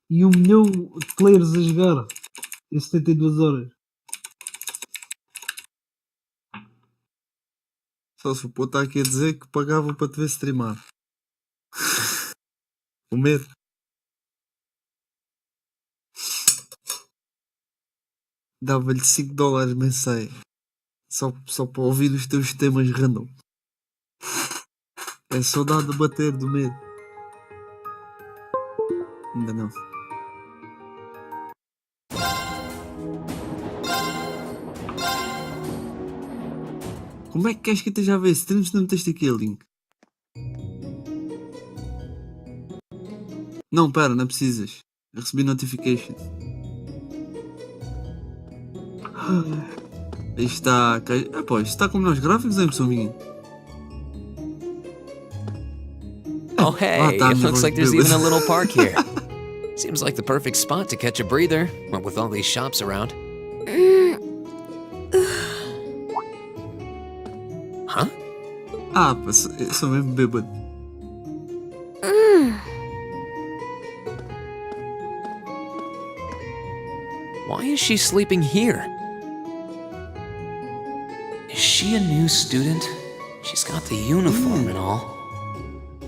e 1 milhão de players a jogar em 72 horas. Só se o pô está aqui a dizer que pagava para te ver streamar. O medo. Dava-lhe $5 mensais. Só para ouvir os teus temas random. É saudade de bater do medo. Ainda não. Como é que queres que eu esteja a ver streams se não meteste aqui o link? Não, pera, não precisas. Eu recebi notification. Aí está. Pô, isto está com melhores gráficos, é impressão minha? Oh, hey, tá, it looks like there's bêbado. even a little park here. Seems like the perfect spot to catch a breather, what with all these shops around. Huh? Ah, pá, eu sou mesmo bêbado. Why is she sleeping here? Is she a new student? She's got the uniform and all.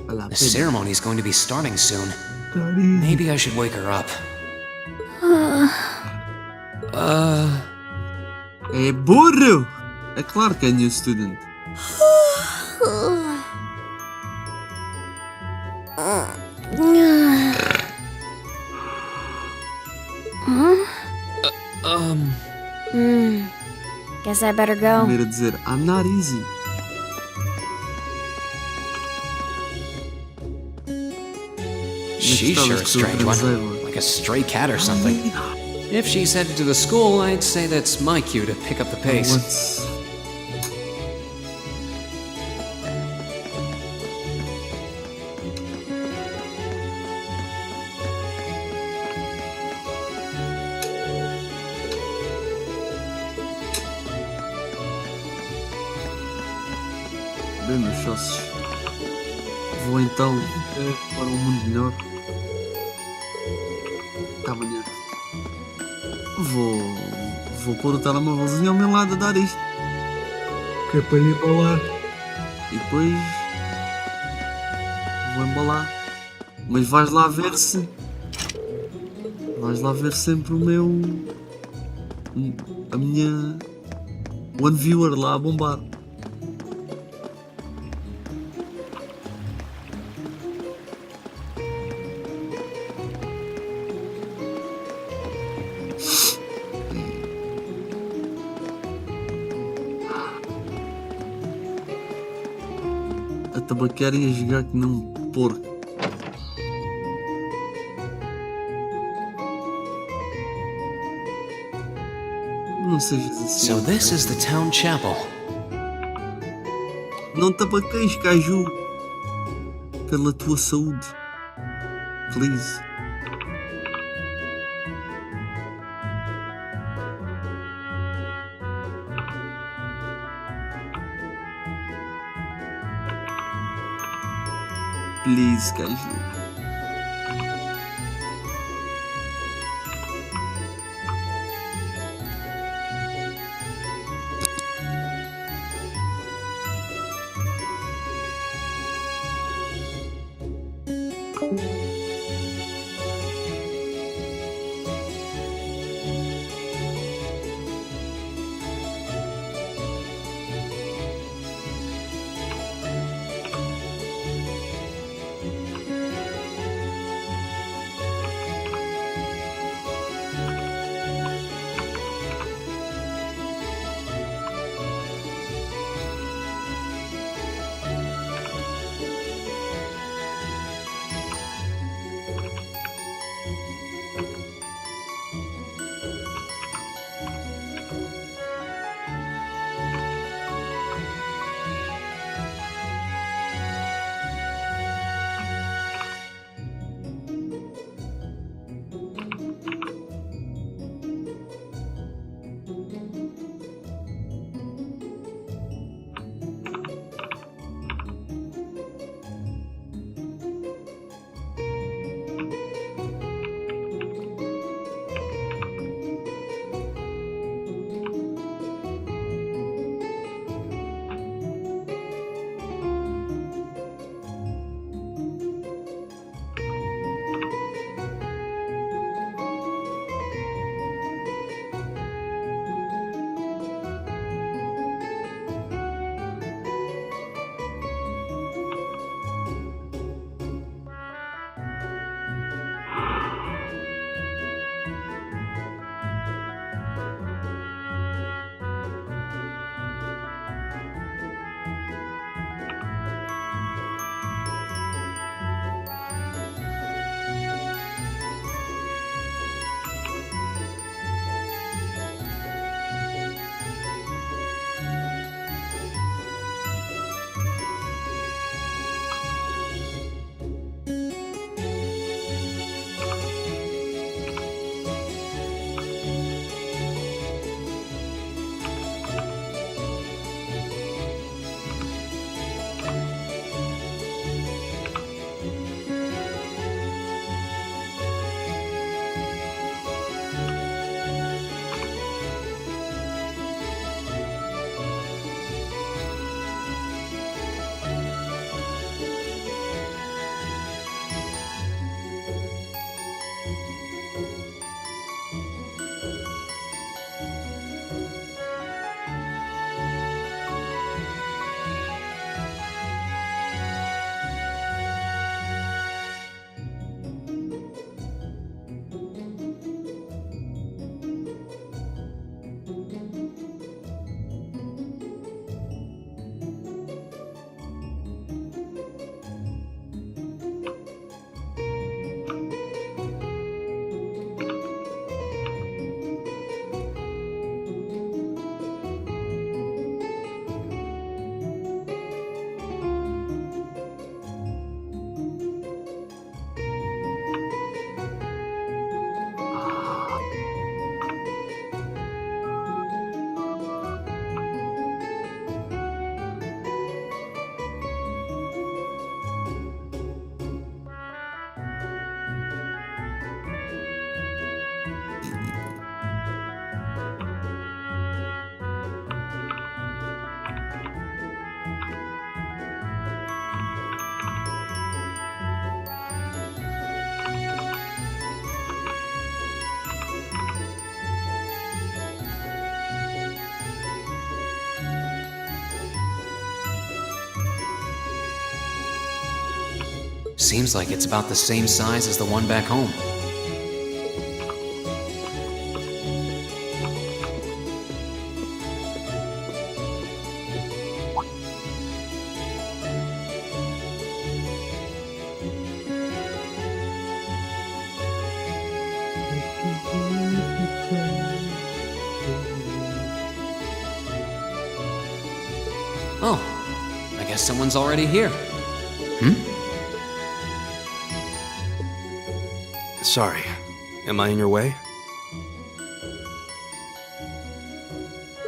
Olha lá, The ceremony's going to be starting soon. carinho. Maybe I should wake her up. É burro! É claro que é new student. Guess I better go. Primeiro a dizer, I'm not easy. She's sure a strange one, like a stray cat or something. If she's headed to the school, I'd say that's my cue to pick up the pace. What's... Bem, meus sócios, vou então para um mundo melhor. Até amanhã. Vou pôr o telemóvelzinho ao meu lado a dar isto. Que é para ir para lá. E depois vou embalar. Mas vais lá ver se. Vais lá ver sempre o meu. A minha. One viewer lá a bombar. A tabaqueira ia jogar que não um porco. Não sejas assim. So this is the town chapel. Não tabaqueis, caju. Pela tua saúde. Please. Please, caju. Seems like it's about the same size as the one back home. Oh, I guess someone's already here. Sorry. Am I in your way?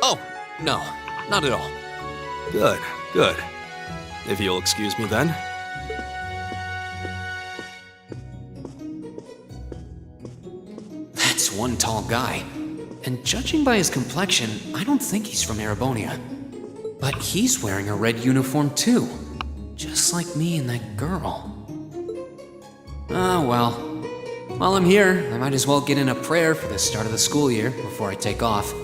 Oh, no, not at all. Good, good. If you'll excuse me then. That's one tall guy. And judging by his complexion, I don't think he's from Erebonia. But he's wearing a red uniform too. Just like me and that girl. Ah, well. While I'm here, I might as well get in a prayer for the start of the school year before I take off.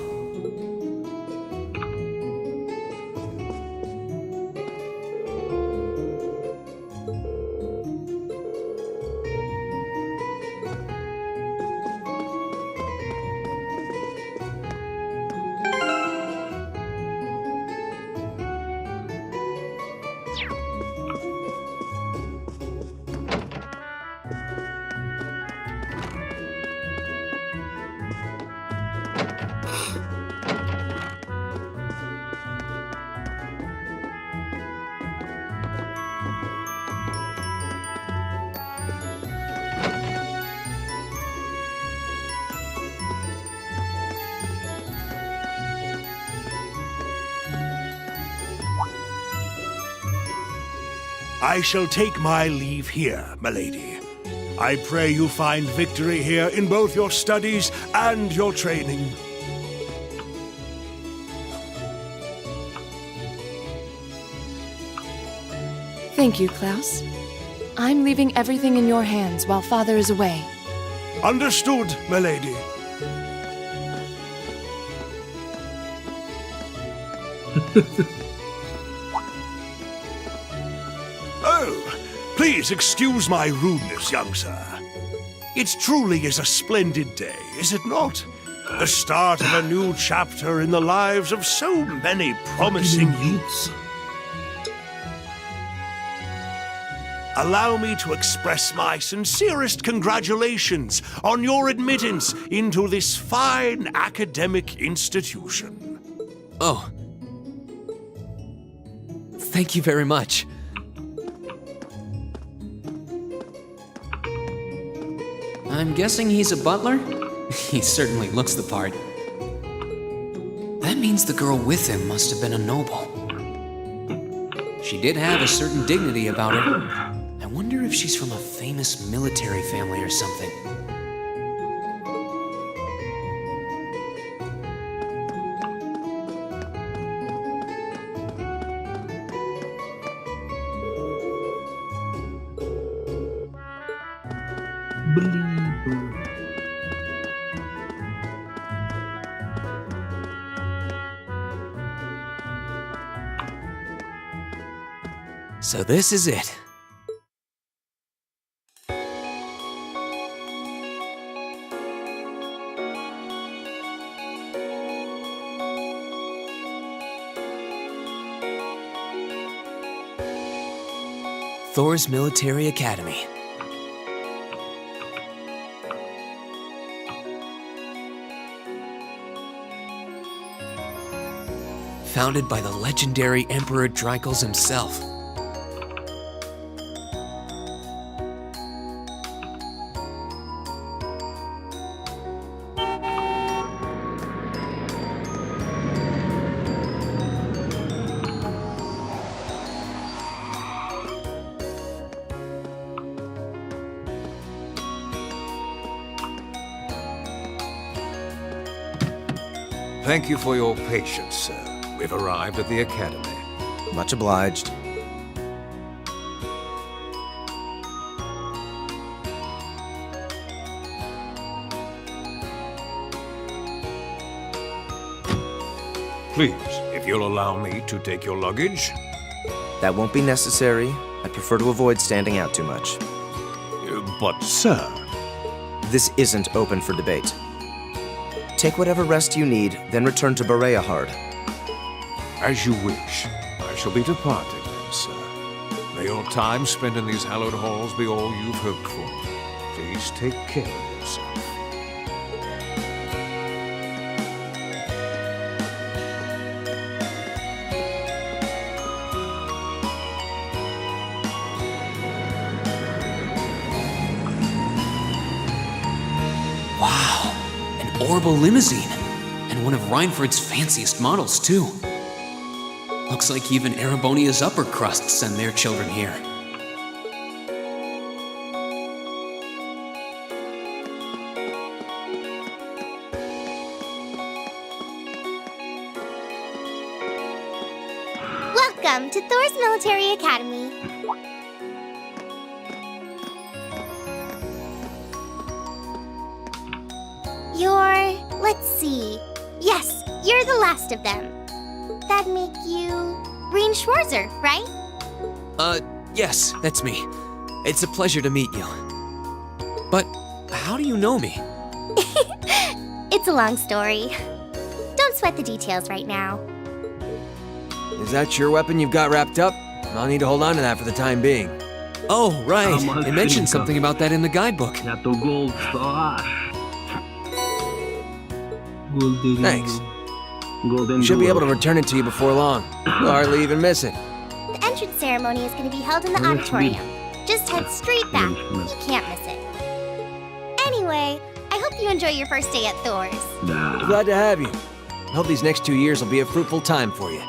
I shall take my leave here, milady. I pray you find victory here in both your studies and your training. Thank you, Klaus. I'm leaving everything in your hands while Father is away. Understood, milady. Oh, please excuse my rudeness, young sir. It truly is a splendid day, is it not? The start of a new chapter in the lives of so many promising youths. Allow me to express my sincerest congratulations on your admittance into this fine academic institution. Oh. Thank you very much. I'm guessing he's a butler? He certainly looks the part. That means the girl with him must have been a noble. She did have a certain dignity about her. I wonder if she's from a famous military family or something. Believer. So this is it. Thor's Military Academy. Founded by the legendary Emperor Dreikels himself. Thank you for your patience, sir. We've arrived at the Academy. Much obliged. Please, if you'll allow me to take your luggage. That won't be necessary. I prefer to avoid standing out too much. But, sir... This isn't open for debate. Take whatever rest you need, then return to Berea Hard. As you wish. I shall be departing then, sir. May your time spent in these hallowed halls be all you've hoped for. Please take care of yourself. Wow, an orbital limousine. And one of Rhineford's fanciest models, too. Looks like even Erebonia's upper crust send their children here. Welcome to Thor's Military Academy. Let's see. Yes, you're the last of them. That'd make you Reen Schwarzer, right? Yes, that's me. It's a pleasure to meet you. But how do you know me? It's a long story. Don't sweat the details right now. Is that your weapon you've got wrapped up? I'll need to hold on to that for the time being. Oh, right. They mentioned something about that in the guidebook. Thanks. You should be able to return it to you before long. You'll hardly even miss it. The entrance ceremony is going to be held in the auditorium. Just head straight back. You can't miss it. Anyway, I hope you enjoy your first day at Thor's. Glad to have you. I hope these next 2 years will be a fruitful time for you.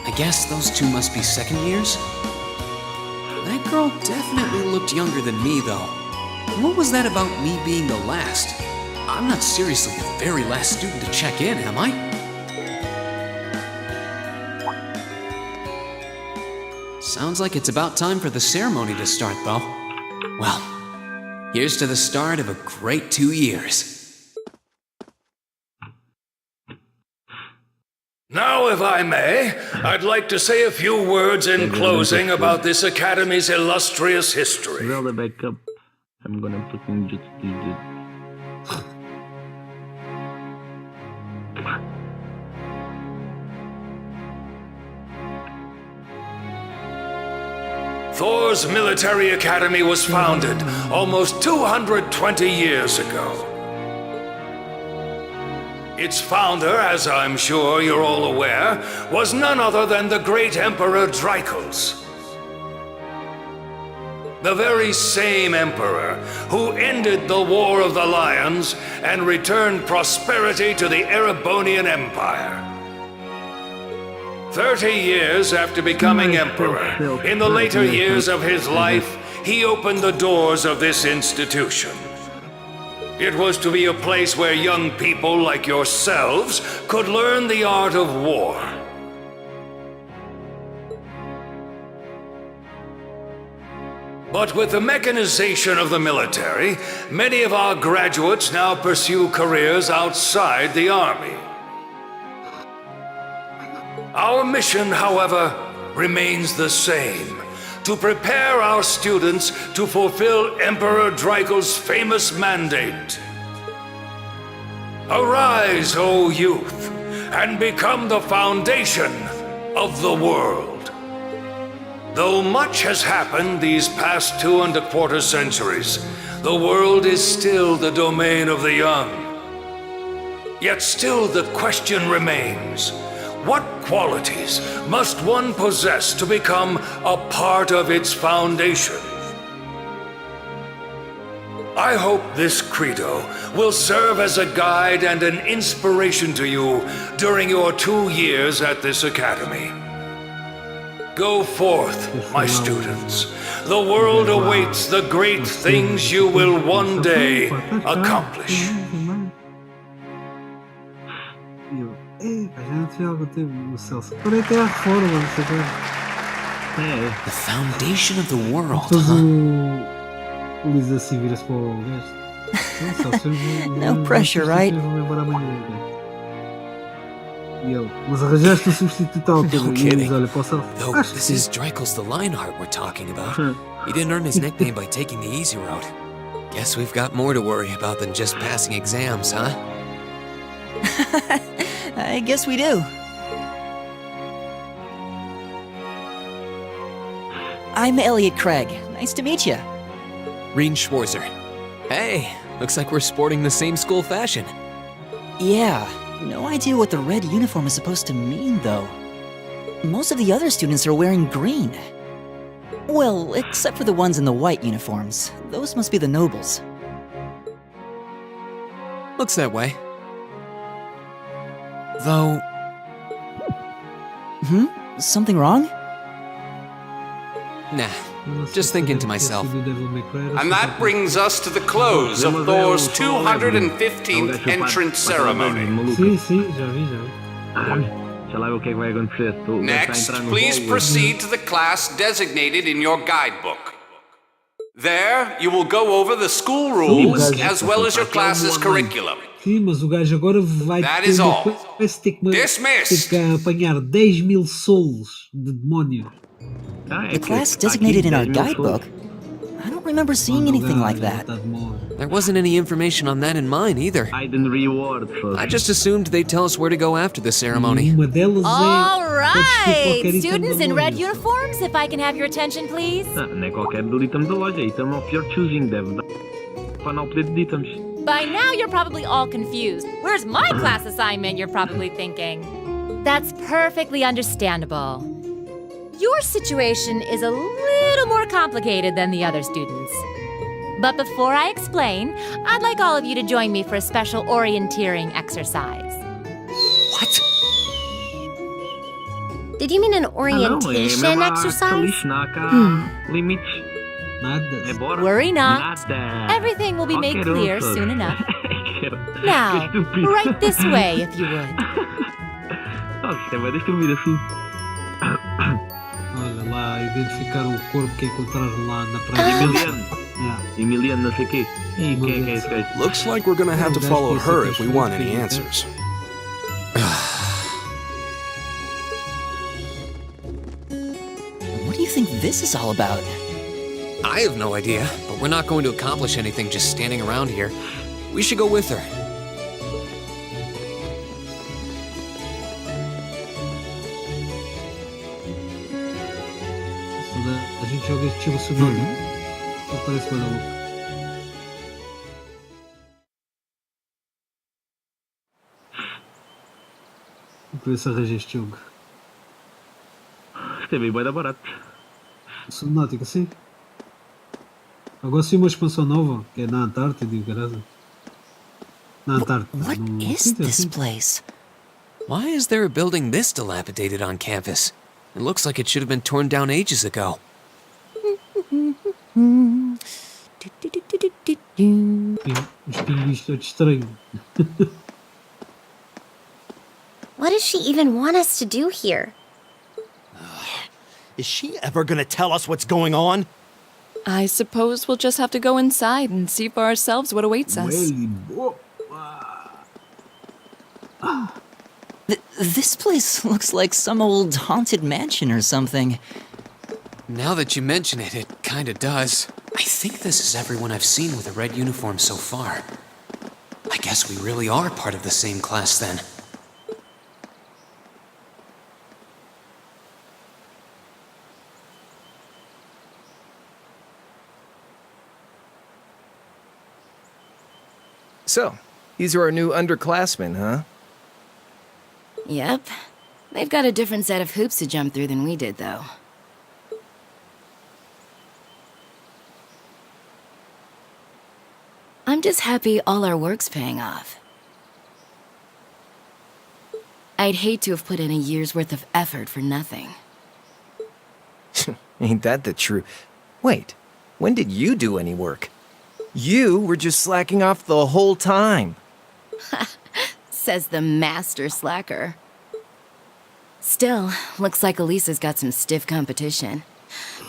I guess those two must be second years? That girl definitely looked younger than me, though. What was that about me being the last? I'm not seriously the very last student to check in, am I? Sounds like it's about time for the ceremony to start, though. Well, here's to the start of a great 2 years. Now, if I may, I'd like to say a few words in closing about this Academy's illustrious history. Well, the backup. I'm gonna fucking just do it. Thor's Military Academy was founded almost 220 years ago. Its founder, as I'm sure you're all aware, was none other than the great Emperor Drycles. The very same emperor who ended the War of the Lions and returned prosperity to the Erebonian Empire. 30 years after becoming emperor, in the later years of his life, he opened the doors of this institution. It was to be a place where young people like yourselves could learn the art of war. But with the mechanization of the military, many of our graduates now pursue careers outside the army. Our mission, however, remains the same: to prepare our students to fulfill Emperor Drycles' famous mandate. Arise, O youth, and become the foundation of the world. Though much has happened these past 2¼ centuries, the world is still the domain of the young. Yet still the question remains: what qualities must one possess to become a part of its foundation? I hope this credo will serve as a guide and an inspiration to you during your 2 years at this academy. Go forth, my students. The world awaits the great things you will one day accomplish. The foundation of the world, Depois huh? o Lisa se vira para o gajo. No pressure, right? E ele, mas arranjaste um substituto à altura. No E kidding. diz, olha, posso... Though Acho que this sim. is Dreikel's the Lionheart we're talking about. He didn't earn his nickname by taking the easy route. Guess we've got more to worry about than just passing exams, huh? I guess we do. I'm Elliot Craig. Nice to meet you. Reen Schwarzer. Hey, looks like we're sporting the same school fashion. Yeah, no idea what the red uniform is supposed to mean, though. Most of the other students are wearing green. Well, except for the ones in the white uniforms. Those must be the nobles. Looks that way. Though, Something wrong? nah, just thinking to myself. And that brings us to the close of Thor's 215th entrance ceremony. Sim, sim, já vi, já vi. Sei lá o que é que vai acontecer. Tu Next, please proceed to the class designated in your guidebook. There, you will go over the school rules as well as your class's curriculum. Sim, mas o gajo agora vai That is all. Parece ter que Dismissed. apanhar 10.000 solos de demónios. The class designated in our guidebook? I don't remember seeing anything like that. There wasn't any information on that in mine either. I just assumed they'd tell us where to go after the ceremony. Uma delas All é... right, students in red uniforms, if I can have your attention, please. Não é qualquer do item da loja, item of your choosing, deve dar para não pedir de itens. By now, you're probably all confused. Where's my class assignment, you're probably thinking. That's perfectly understandable. Your situation is a little more complicated than the other students. But before I explain, I'd like all of you to join me for a special orienteering exercise. What? Did you mean an orientation exercise? Limites. Nada. Worry not. Everything will be made clear soon enough. Now, right this way, if you would. Isto é bem estúpido assim. Olha lá, identificar o corpo que encontraram lá na praia. Emiliano, não sei o quê. E quem é que é esse gajo? Looks like we're gonna have to follow her if we want any answers. What do you think this is all about? I have no idea, but we're not going to accomplish anything just standing around here. We should go with her. A gente joga estilo Tsunami. Só parece uma louca. Vou ver se arranja este jogo. Isto é bem da barato. Subnáutica, sim. Agora sim uma expansão nova, que é na Antártida e o caralho. Na Antártida. What is this place? Why is there a building this dilapidated on campus? It looks like it should have been torn down ages ago. Isto é estranho. What does she even want us to do here? Is she ever gonna tell us what's going on? I suppose we'll just have to go inside and see for ourselves what awaits us. This place looks like some old haunted mansion or something. Now that you mention it, it kinda does. I think this is everyone I've seen with a red uniform so far. I guess we really are part of the same class then. So, these are our new underclassmen, huh? Yep. They've got a different set of hoops to jump through than we did, though. I'm just happy all our work's paying off. I'd hate to have put in a year's worth of effort for nothing. Ain't that the truth? Wait, when did you do any work? You were just slacking off the whole time. Says the master slacker. Still, looks like Elisa's got some stiff competition.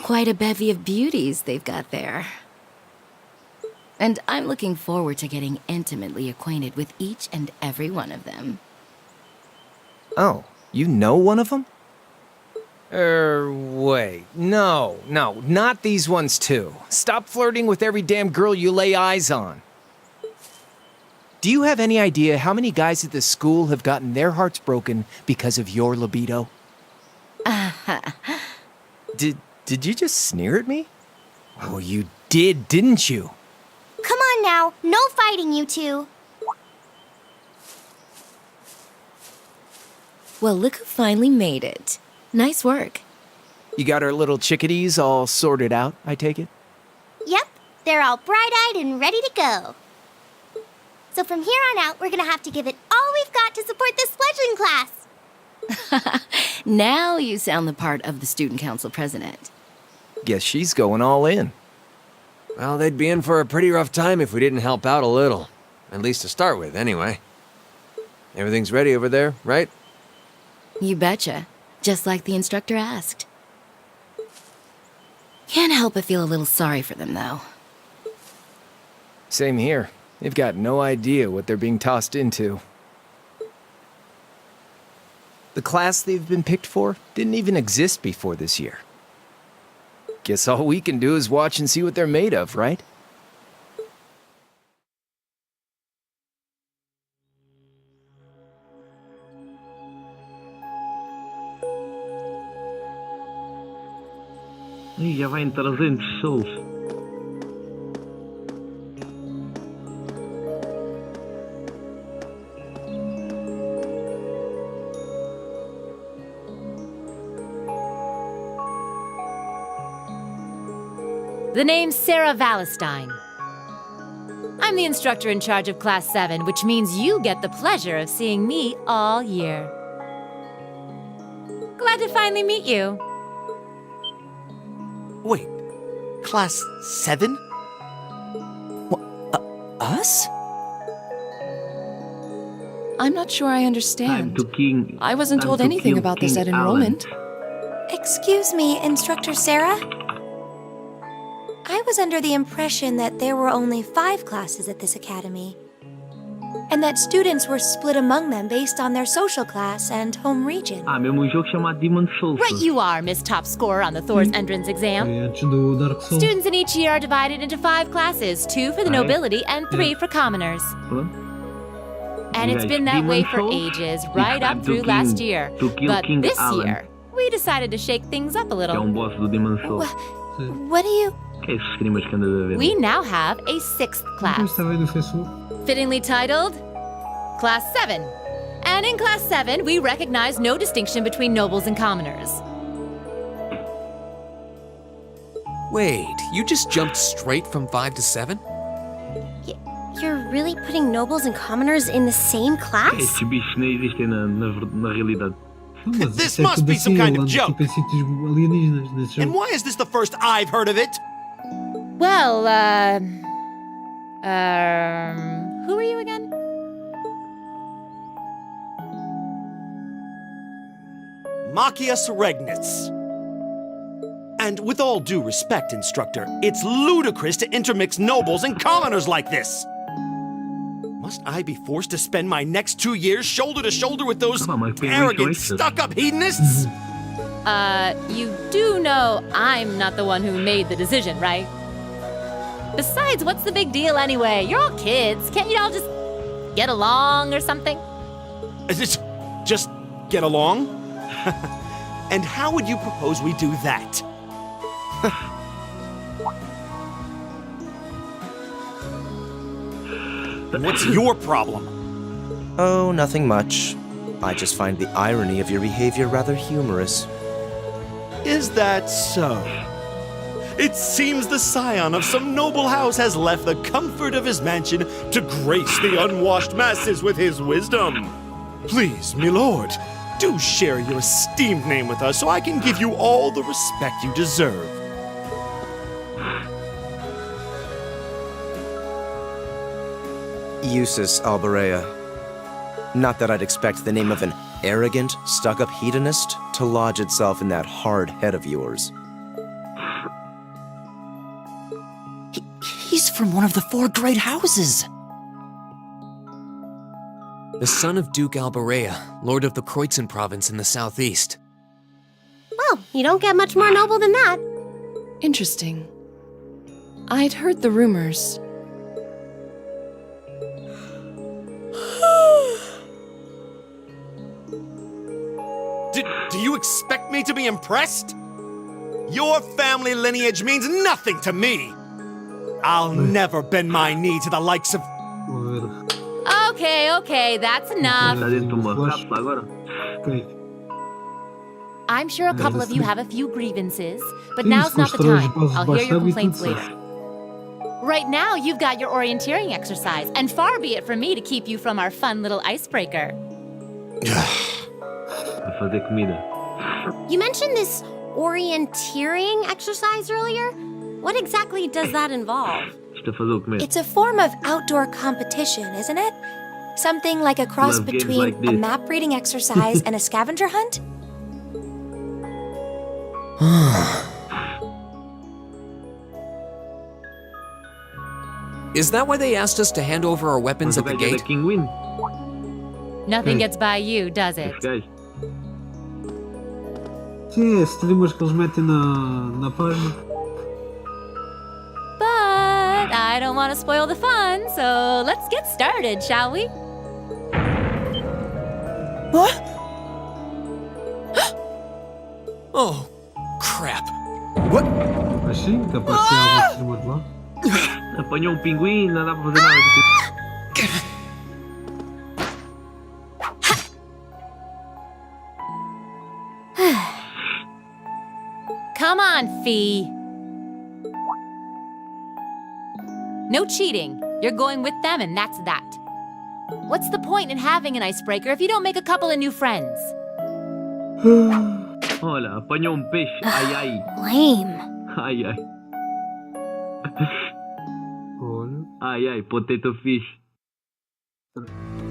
Quite a bevy of beauties they've got there. And I'm looking forward to getting intimately acquainted with each and every one of them. Oh, you know one of them? Wait. No, not these ones too. Stop flirting with every damn girl you lay eyes on. Do you have any idea how many guys at this school have gotten their hearts broken because of your libido? Did you just sneer at me? Oh, you did, didn't you? Come on now, no fighting, you two. Well, look who finally made it. Nice work. You got our little chickadees all sorted out, I take it? Yep, they're all bright-eyed and ready to go. So from here on out, we're gonna have to give it all we've got to support this fledgling class. Now you sound the part of the student council president. Guess she's going all in. Well, they'd be in for a pretty rough time if we didn't help out a little. At least to start with, anyway. Everything's ready over there, right? You betcha. Just like the instructor asked. Can't help but feel a little sorry for them, though. Same here. They've got no idea what they're being tossed into. The class they've been picked for didn't even exist before this year. Guess all we can do is watch and see what they're made of, right? Ih, já vai em 300 souls. The name's Sarah Valestine. I'm the instructor in charge of Class 7, which means you get the pleasure of seeing me all year. Glad to finally meet you. Wait, Class 7? Us? I'm not sure I understand. I wasn't told anything about this at enrollment. Excuse me, Instructor Sarah? I was under the impression that there were only 5 classes at this academy, and that students were split among them based on their social class and home region. Mesmo jogo chamado Demon Souls. Right you are, Miss Top Scorer on the Thor's entrance exam. Students in each year are divided into 5 classes, 2 for the nobility and 3 for commoners. And it's been that way for ages, right up through last year. But this year, we decided to shake things up a little. What do you... We now have a 6th class, fittingly titled Class 7. And in Class 7, we recognize no distinction between nobles and commoners. Wait, you just jumped straight from 5 to 7? You're really putting nobles and commoners in the same class? Estes bichos nem existem na realidade. This must be some kind of joke. And why is this the first I've heard of it? Well, who are you again? Machias Regnitz. And with all due respect, Instructor, it's ludicrous to intermix nobles and commoners like this. Must I be forced to spend my next 2 years shoulder to shoulder with those arrogant, stuck-up hedonists? You do know I'm not the one who made the decision, right? Besides, what's the big deal anyway? You're all kids. Can't you all just get along or something? Just get along? And how would you propose we do that? What's your problem? Oh, nothing much. I just find the irony of your behavior rather humorous. Is that so? It seems the scion of some noble house has left the comfort of his mansion to grace the unwashed masses with his wisdom. Please, my lord, do share your esteemed name with us so I can give you all the respect you deserve. Eustace Alberea. Not that I'd expect the name of an arrogant, stuck-up hedonist to lodge itself in that hard head of yours. He's from one of the 4 great houses. the son of Duke Alborea, Lord of the Kreutzen province in the southeast. Well, you don't get much more noble than that. Interesting. I'd heard the rumors. Do you expect me to be impressed? Your family lineage means nothing to me. I'll never bend my knee to the likes of... Okay, that's enough. I'm sure a couple of you have a few grievances, but now's not the time. I'll hear your complaints later. Right now, you've got your orienteering exercise, and far be it from me to keep you from our fun little icebreaker. You mentioned this orienteering exercise earlier. What exactly does that involve? It's a form of outdoor competition, isn't it? Something like a cross between a map-reading exercise and a scavenger hunt? Is that why they asked us to hand over our weapons at the gate? Nothing gets by you, does it? Sim, é streamers que eles metem na página. But I don't want to spoil the fun, so let's get started, shall we? What? Oh, crap. What? Mas sim, capaz de ter algum streamer de lá. Apanhou pinguim, não dá para fazer nada. Come on, Fee. No cheating. You're going with them, and that's that. What's the point in having an icebreaker if you don't make a couple of new friends? Olha, apanhou peixe. Ai, ai. Lame. Ai, ai. Ai, ai, potato fish.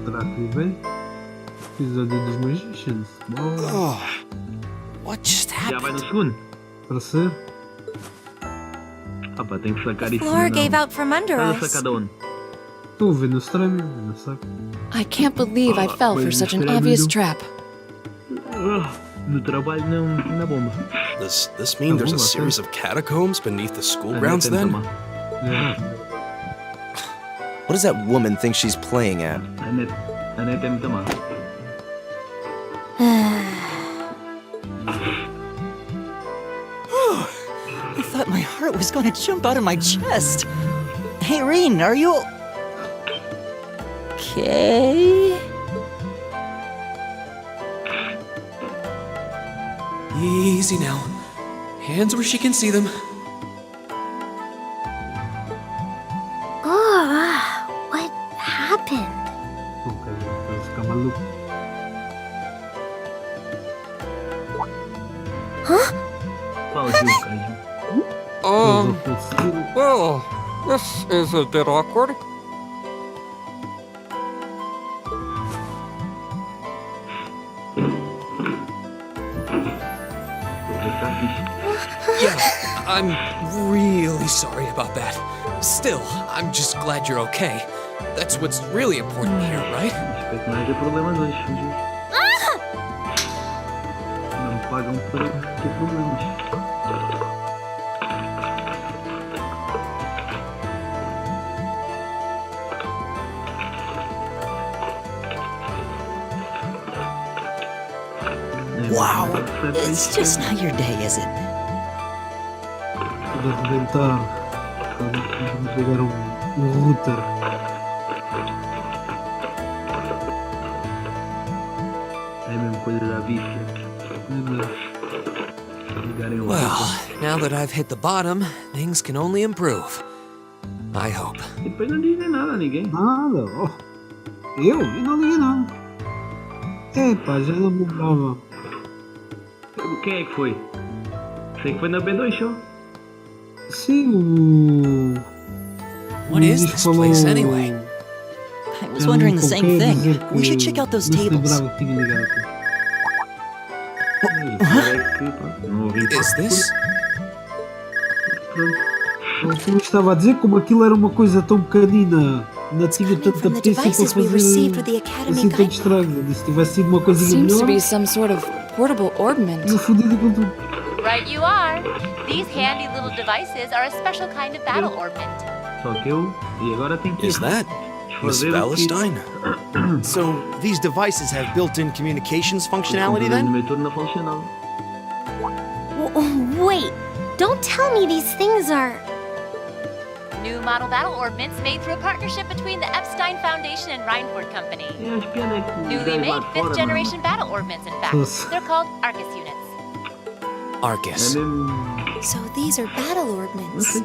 Será que vem? Episódio dos Magicians. Oh, what just happened? Já vai no segundo? Para ser? Ah pá, tenho que sacar The isso. floor gave out from under us. Sacada onde? Estou a ver no streaming, não sei. I can't believe I fell for such an obvious trap. No trabalho não na bomba. Does this mean there's a series of catacombs beneath the school grounds then? What does that woman think she's playing at? A net é muito má. I thought my heart was going to jump out of my chest. Hey, Reen, are you... okay? Easy now. Hands where she can see them. What happened? Vai ficar maluco. Huh? Well, this is a bit awkward. Yeah, I'm really sorry about that. Still, I'm just glad you're okay. That's what's really important here, right? Espero que não haja problemas hoje, fugiu. Não pagam para ter problemas. Wow, it's just not your day, is it? De arrebentar. Vamos pegar router. É a mesma coisa da vícia. Well, now that I've hit the bottom, things can only improve. I hope. E depois não dizem nada a ninguém. Nada. Oh. Eu não liguei não. Epá, já não me lembrava. Quem é que foi? Sei que foi na B2 Show. Sim, What is this place anyway? I was wondering the same thing. We should check out those tables. Is this? O que eu estava a dizer, como aquilo era uma coisa tão pequenina Não tinha tanta from the potência para devices we fazer received with the Academy assim tanto Guide. estrago. Se tivesse sido uma coisinha Seems to melhor, be some sort of portable orbment. tinha fodido com tudo. Right you are. These handy little devices are a special kind of battle orbment. Só que eu. E agora tenho que. Is that Miss Fazer o que- Valestein? So, these devices have built-in communications functionality then? Meu turno não funcionava. Wait, don't tell me these things are. New model battle orbments made through a partnership between the Epstein Foundation and Reinford Company. E as piadas que os Newly gajos lá made de fora, fifth mano. generation battle orbments, in fact. Nossa. They're called Arcus units. Arcus. É mesmo. So these are battle orbments.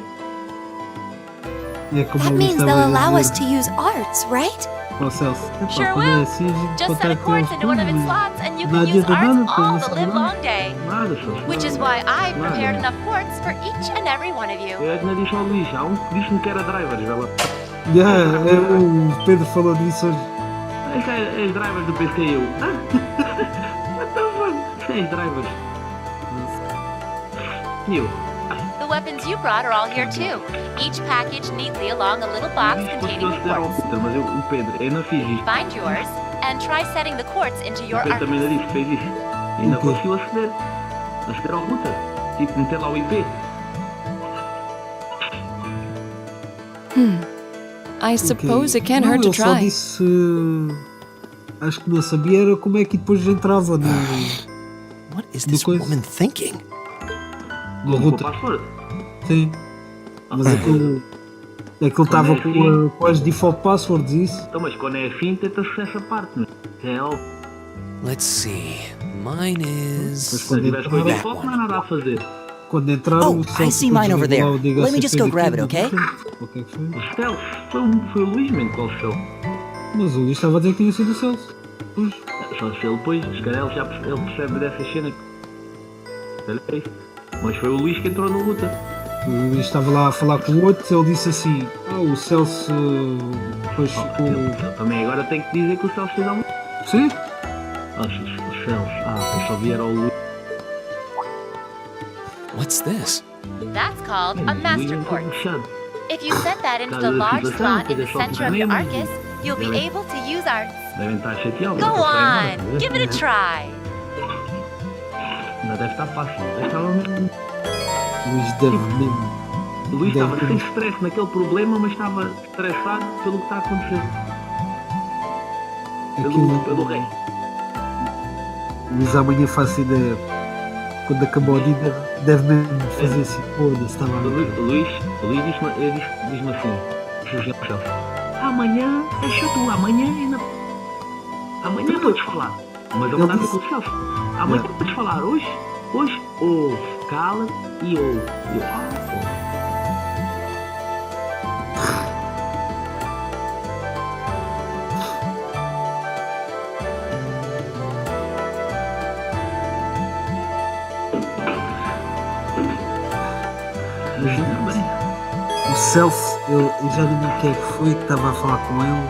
É como That eu means estava they'll a allow us dizer to use arts, right? ao Celso. Epá, Sure quando é will. assim, a gente Just set a contacta quartz eles into one of its todos. slots and you Não can use adianta arts nada, porque all não the sabe live nada. long day. Nada, só. Which is why I prepared Nada. enough quartz for each and every one of you. Eu é que não disse ao Luís. Há um que disse-me que era drivers, vê lá. O Pedro falou disso hoje. Esse é os drivers do PC e eu. What the fuck? Isso é os drivers. E eu. The weapons you brought are all here too, each packaged neatly along a little box containing the Eles deram ao quartz. Peter, mas o Pedro, eu não fiz isto. Find yours and try setting the quartz into O your Pedro também Arcus. não disse, fez isso. E ainda conseguiu aceder. Aceder ao router. Tipo, meter lá o IP. I suppose it can't Não, hurt to ele só try. disse. Acho que não sabia era como é que depois entrava no. What is this woman thinking? No Com o router. password. Sim. Mas aquilo estava com as default passwords e isso. Então, mas quando é assim, tenta-se essa parte, não é? É óbvio. Let's see. Mine is Depois Se quando tiveres com o entrar, default, não há nada a fazer. quando entrar Oh, o I see mine over there. Let me just go grab it, okay? O que é que foi? O Celso. Foi o Luís mesmo, qual Celso? Mas o Luís estava a dizer que tinha sido o Celso. Só se ele depois, se calhar ele percebe dessa cena. Olha isso. Mas foi o Luís que entrou no luta. O Luís estava lá a falar com o outro, ele disse assim, o Celso depois Também agora tem que dizer que o Celso fez algo. Sim? O Celso. Eu só vi era o Luís. What's this? That's called a master quartz. If you set that into the large slot in the center of your Arcus, you'll be able to use arts. Devem estar chateados. Go on, give it a try. Não deve estar fácil. Deve estar mesmo. Luís deve mesmo. O Luís estava sem stress naquele problema, mas estava estressado pelo que está a acontecer. Pelo rei. Luís amanhã faço ideia. Quando acabou o dia deve mesmo fazer assim, foda-se, estava a ver. O Luís diz-me assim, Celso, amanhã deixa tu, amanhã podes falar. Mas eu vou dar com o Celso. Amanhã podes falar, hoje, ouve, cala e ouve. O Celso, eu já não lembro quem é que foi que estava a falar com ele.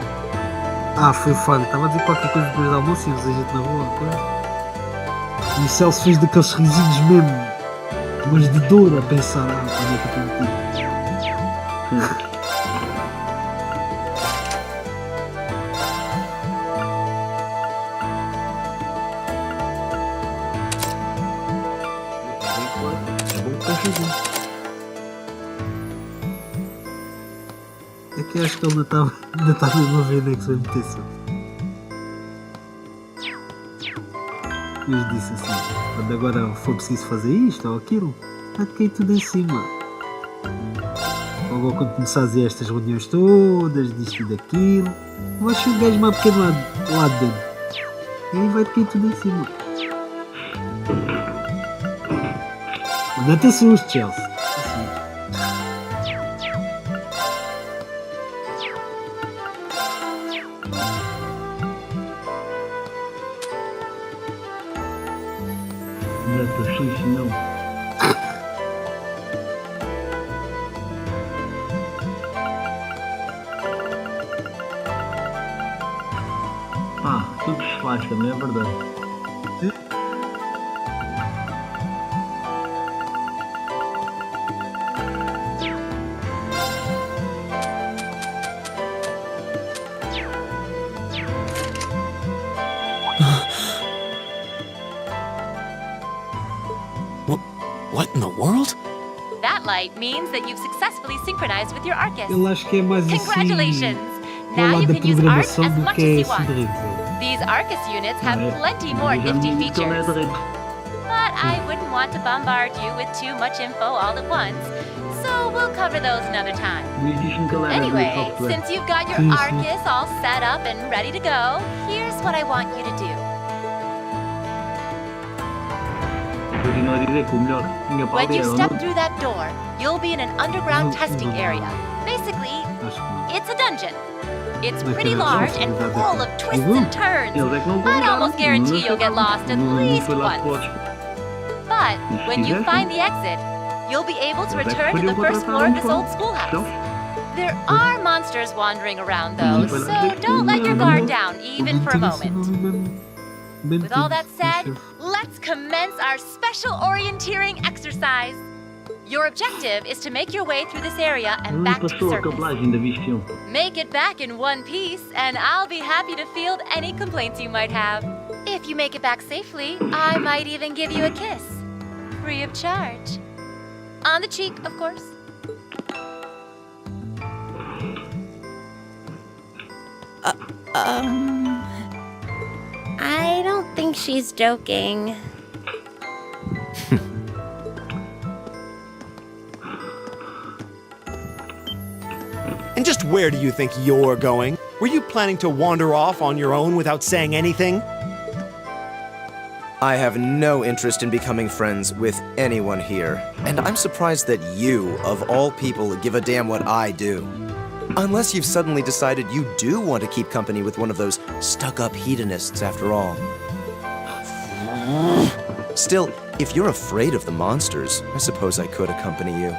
Foi o Fábio, estava a dizer qualquer coisa depois do almoço e a gente na rua, coisa. E o Celso fez daqueles risinhos mesmo, mas de dor a pensar, quando é que eu tenho que ir. É que eu acho que ele ainda está mesmo a ver onde é que se vai meter só. Luís disse assim, quando agora for preciso fazer isto ou aquilo, há de cair tudo em cima. Logo quando começar a fazer estas reuniões todas, disto e daquilo, vai ser um gajo mais pequeno lá de dentro. E aí vai cair tudo em cima. Não te assustes, Chelsea. Não te assustes, não. Tudo se faz também, é verdade. What in the world? That light means that you've successfully synchronized with your Arcus. Eu acho que é mais assim. Congratulations! É o Now you lado da can use Arc programação as do much que as é you want. sidereiro. These Arcus units have plenty more nifty features. But I wouldn't want to bombard you with too much info all at once, so we'll cover those another time. Anyway, since you've got your Arcus all set up and ready to go, here's what I want you to do. When you step through that door, you'll be in an underground testing area. Basically, it's a dungeon. It's pretty large and full of twists and turns. I'd almost guarantee you'll get lost at least once. But when you find the exit, you'll be able to return to the first floor of this old schoolhouse. There are monsters wandering around though, so don't let your guard down even for a moment. With all that said, let's commence our special orienteering exercise. Your objective is to make your way through this area and back to the surface. Make it back in one piece, and I'll be happy to field any complaints you might have. If you make it back safely, I might even give you a kiss. Free of charge. On the cheek, of course. I don't think she's joking. And just where do you think you're going? Were you planning to wander off on your own without saying anything? I have no interest in becoming friends with anyone here, and I'm surprised that you, of all people, give a damn what I do. Unless you've suddenly decided you do want to keep company with one of those stuck-up hedonists after all. Still, if you're afraid of the monsters, I suppose I could accompany you.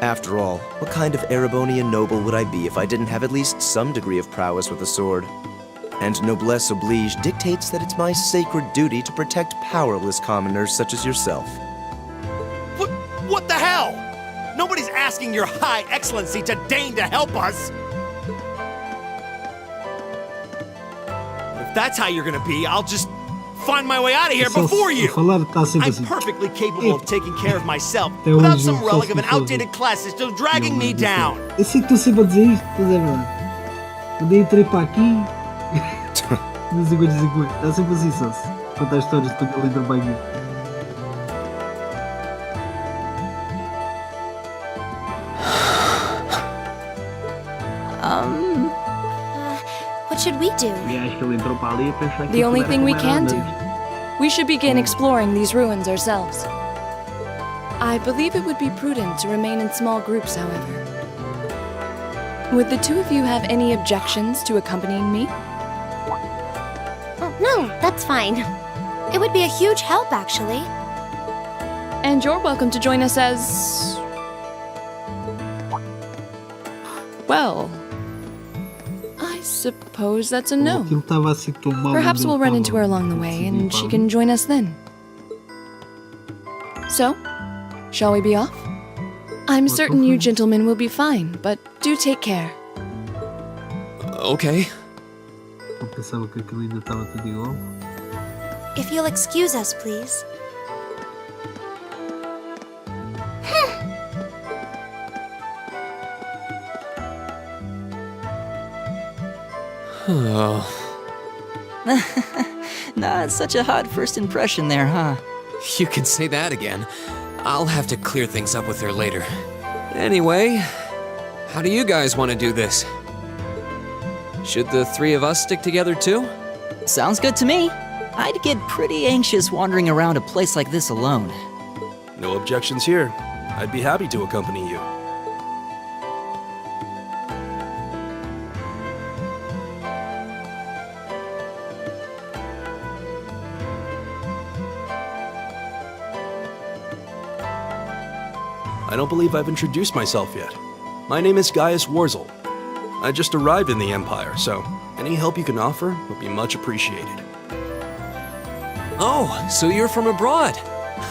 After all, what kind of Erebonian noble would I be if I didn't have at least some degree of prowess with a sword? And noblesse oblige dictates that it's my sacred duty to protect powerless commoners such as yourself. What the hell? Nobody's asking your high excellency to deign to help us! If that's how you're gonna be, I'll just find my way out of here before you! I'm perfectly capable of taking care of myself without some relic of an outdated class still dragging me down! Eu sei que estou sempre a dizer isto, mas é verdade. Quando eu entrei para aqui, não sei o que dizer com ele. Está sempre assim, só se contar histórias de quando ele entra para aqui. What should we do? The only thing we can do. We should begin exploring these ruins ourselves. I believe it would be prudent to remain in small groups, however. Would the two of you have any objections to accompanying me? Oh, no, that's fine. It would be a huge help, actually. And you're welcome to join us as... well... I suppose that's a no. Perhaps we'll run into her along the way, and she can join us then. So, shall we be off? I'm certain you gentlemen will be fine, but do take care. Okay. If you'll excuse us, please. Oh. Not such a hot first impression there, huh? You can say that again. I'll have to clear things up with her later. Anyway, how do you guys want to do this? Should the three of us stick together too? Sounds good to me. I'd get pretty anxious wandering around a place like this alone. No objections here. I'd be happy to accompany you. I don't believe I've introduced myself yet. My name is Gaius Warzel. I just arrived in the Empire, so any help you can offer would be much appreciated. Oh, so you're from abroad.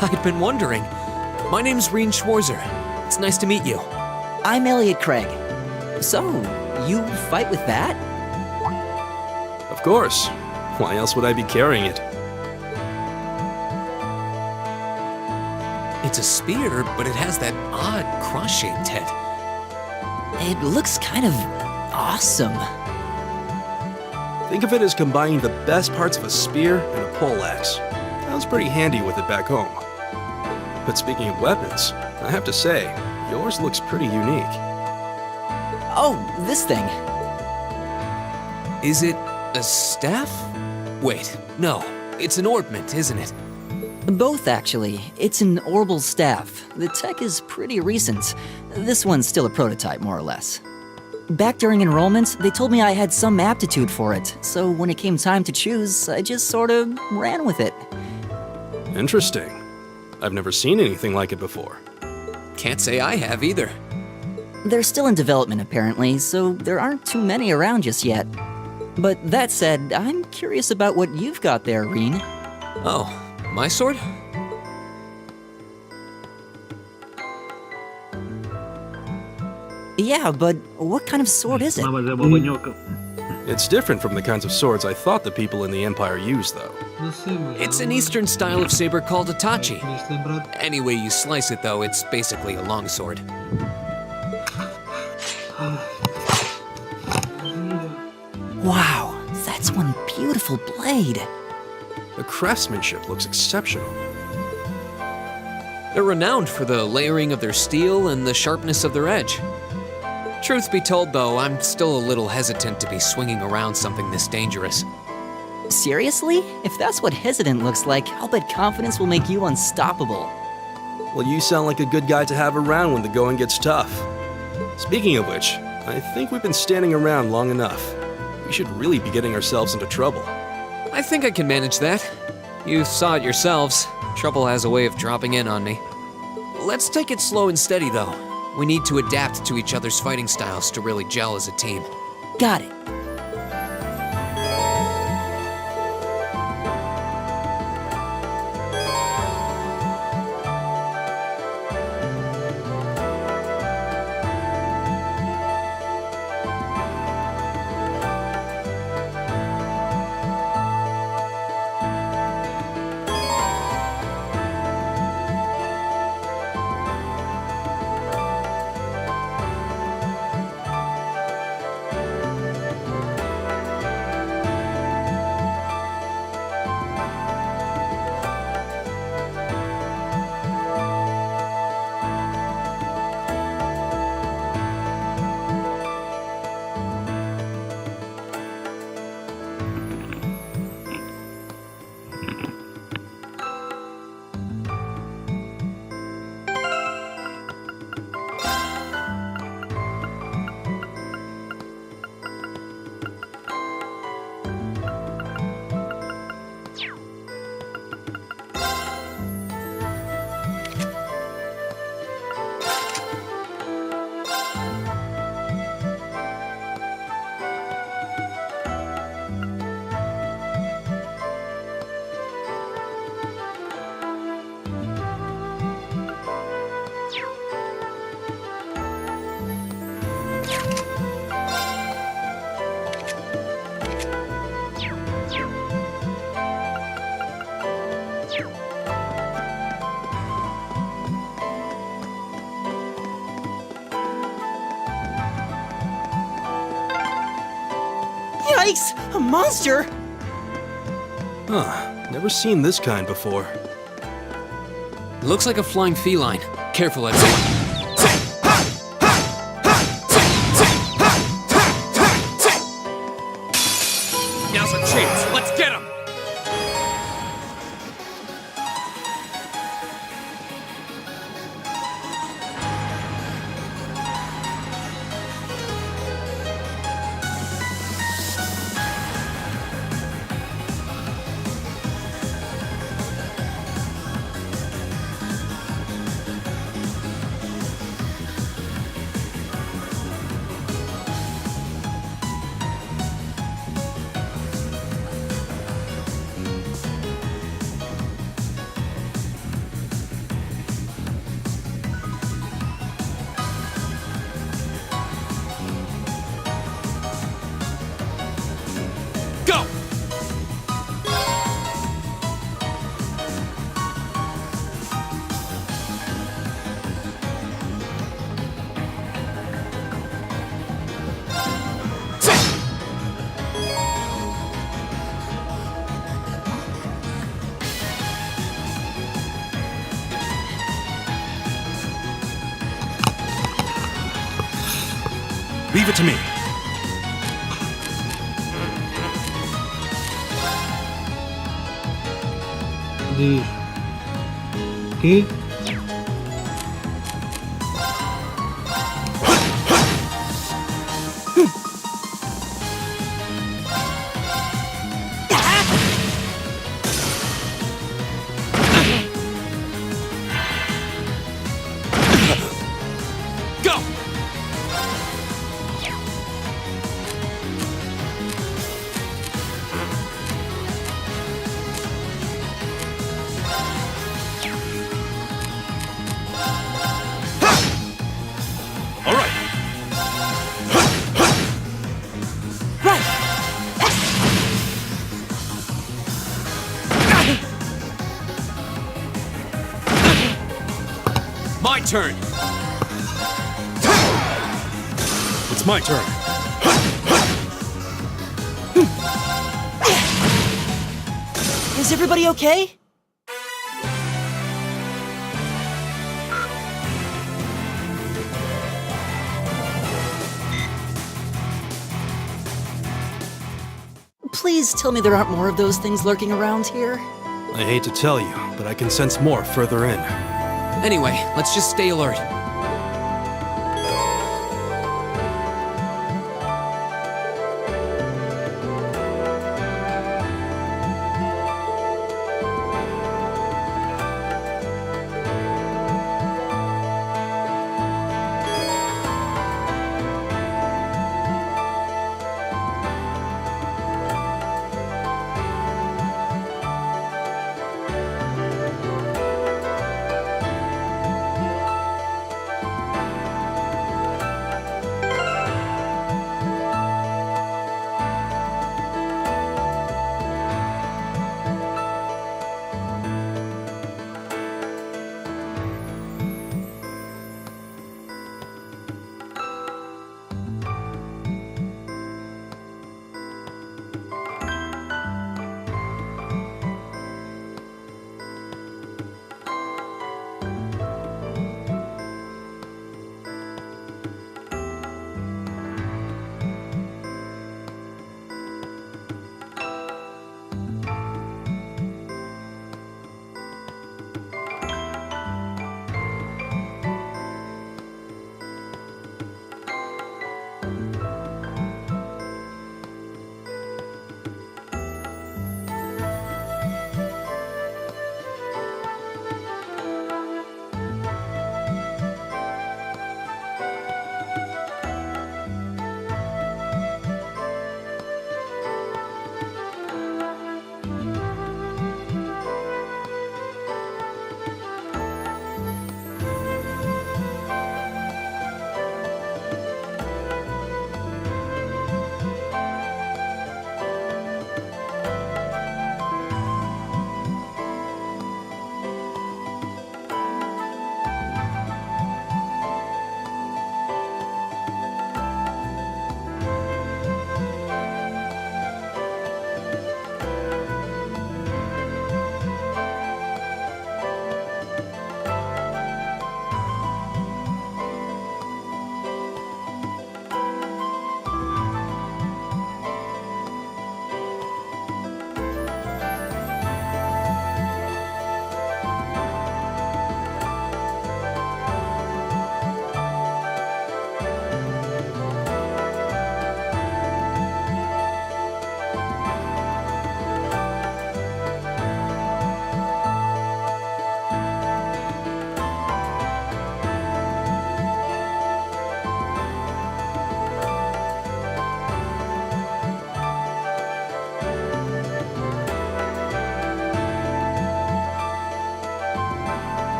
I'd been wondering. My name's Reen Schwarzer. It's nice to meet you. I'm Elliot Craig. So, you fight with that? Of course. Why else would I be carrying it? It It's a spear, but it has that odd cross-shaped head. It looks kind of awesome. Think of it as combining the best parts of a spear and a poleaxe. I was pretty handy with it back home. But speaking of weapons, I have to say, yours looks pretty unique. Oh, this thing. Is it a staff? Wait, no. It's an ornament, isn't it? Both, actually. It's an orbital staff. The tech is pretty recent. This one's still a prototype, more or less. Back during enrollment, they told me I had some aptitude for it, so when it came time to choose, I just sort of ran with it. Interesting. I've never seen anything like it before. Can't say I have either. They're still in development, apparently, so there aren't too many around just yet. But that said, I'm curious about what you've got there, Reen. Oh, my sword? Yeah, but what kind of sword is it? It's different from the kinds of swords I thought the people in the Empire used, though. It's an Eastern style of saber called a tachi. Any way you slice it, though, it's basically a longsword. Wow, that's one beautiful blade. The craftsmanship looks exceptional. They're renowned for the layering of their steel and the sharpness of their edge. Truth be told, though, I'm still a little hesitant to be swinging around something this dangerous. Seriously? If that's what hesitant looks like, I'll bet confidence will make you unstoppable. Well, you sound like a good guy to have around when the going gets tough. Speaking of which, I think we've been standing around long enough. We should really be getting ourselves into trouble. I think I can manage that. You saw it yourselves. Trouble has a way of dropping in on me. Let's take it slow and steady, though. We need to adapt to each other's fighting styles to really gel as a team. Got it. Yikes! A monster! Huh, never seen this kind before. Looks like a flying feline. Careful, everyone. Now's our chance. Let's get him! Leave it to me. Diz. Que? Go! All right. My turn. It's my turn. Is everybody okay? Please tell me there aren't more of those things lurking around here. I hate to tell you, but I can sense more further in. Anyway, let's just stay alert.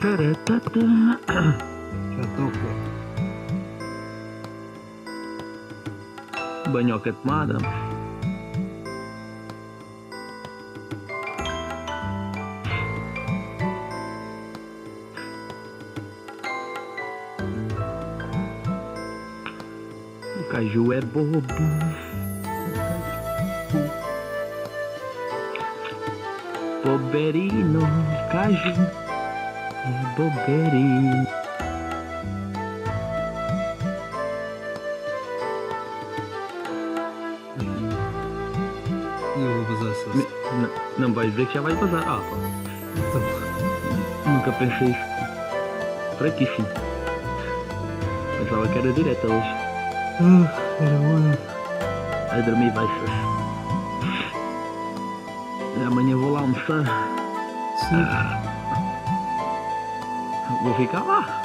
Já toca. Banhoca tomada. O caju é bobo. Boberino, caju é boberino. E eu vou vazar só. Não vais dizer que já vais vazar. Ah, pá. Então, Nunca pensei isso. Fraquíssimo. Pensava que era direta hoje. era bom. A dormir vai-se. Amanhã vou lá almoçar. Sim. Vou ficar lá.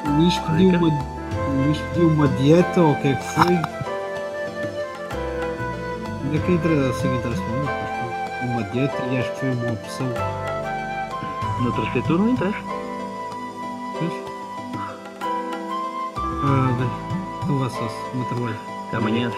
O Luís pediu uma dieta ou o que é que foi? Ainda que interessa muito, uma dieta e acho que foi uma opção. No terceiro turno não interessa. Pois? Bem, então vá só, o meu trabalho. Até amanhã.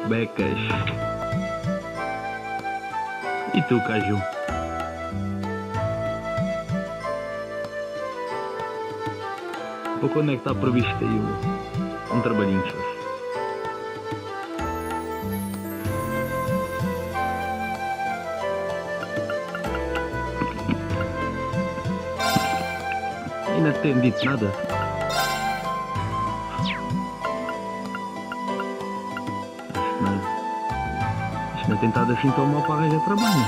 Becas. E tu, Caju? Ou quando é que está previsto aí um trabalhinho? Ainda não tem dito nada. Não é tentado assim tão mal para arranjar trabalho.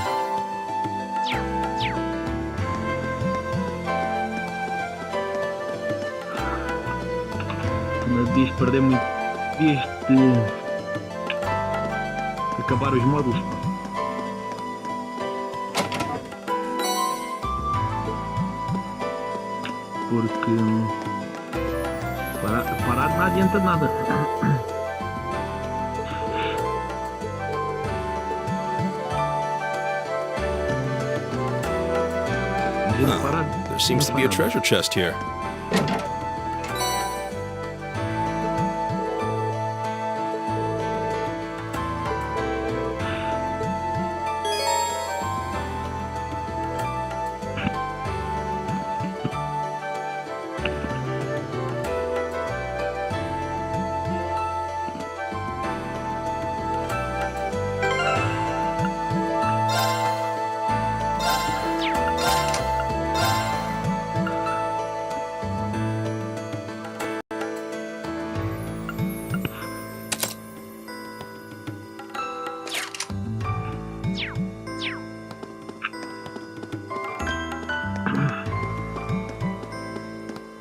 Não devias perder muito. Devias de acabar os módulos. Porque parar não adianta nada. There seems to be a treasure chest here.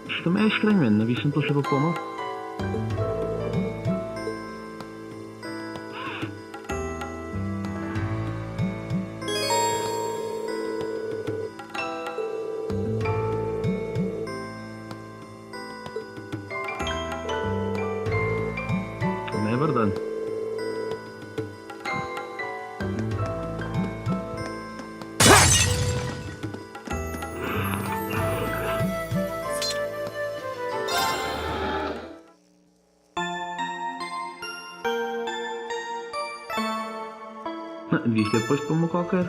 Isto também é estranho, mano. Na vista não estou sempre a pôr, não? Não é verdade. devias ter posto para uma qualquer.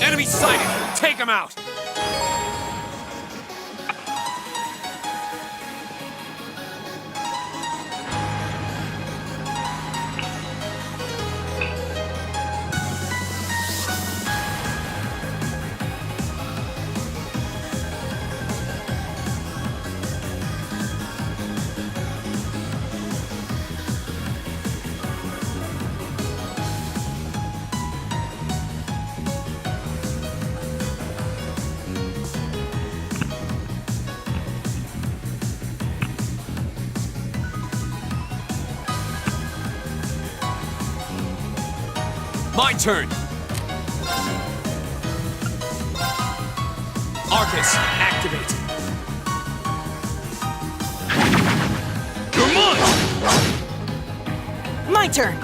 Enemy sighted! Take him out! My turn! Arcus, activate! Come on! My turn!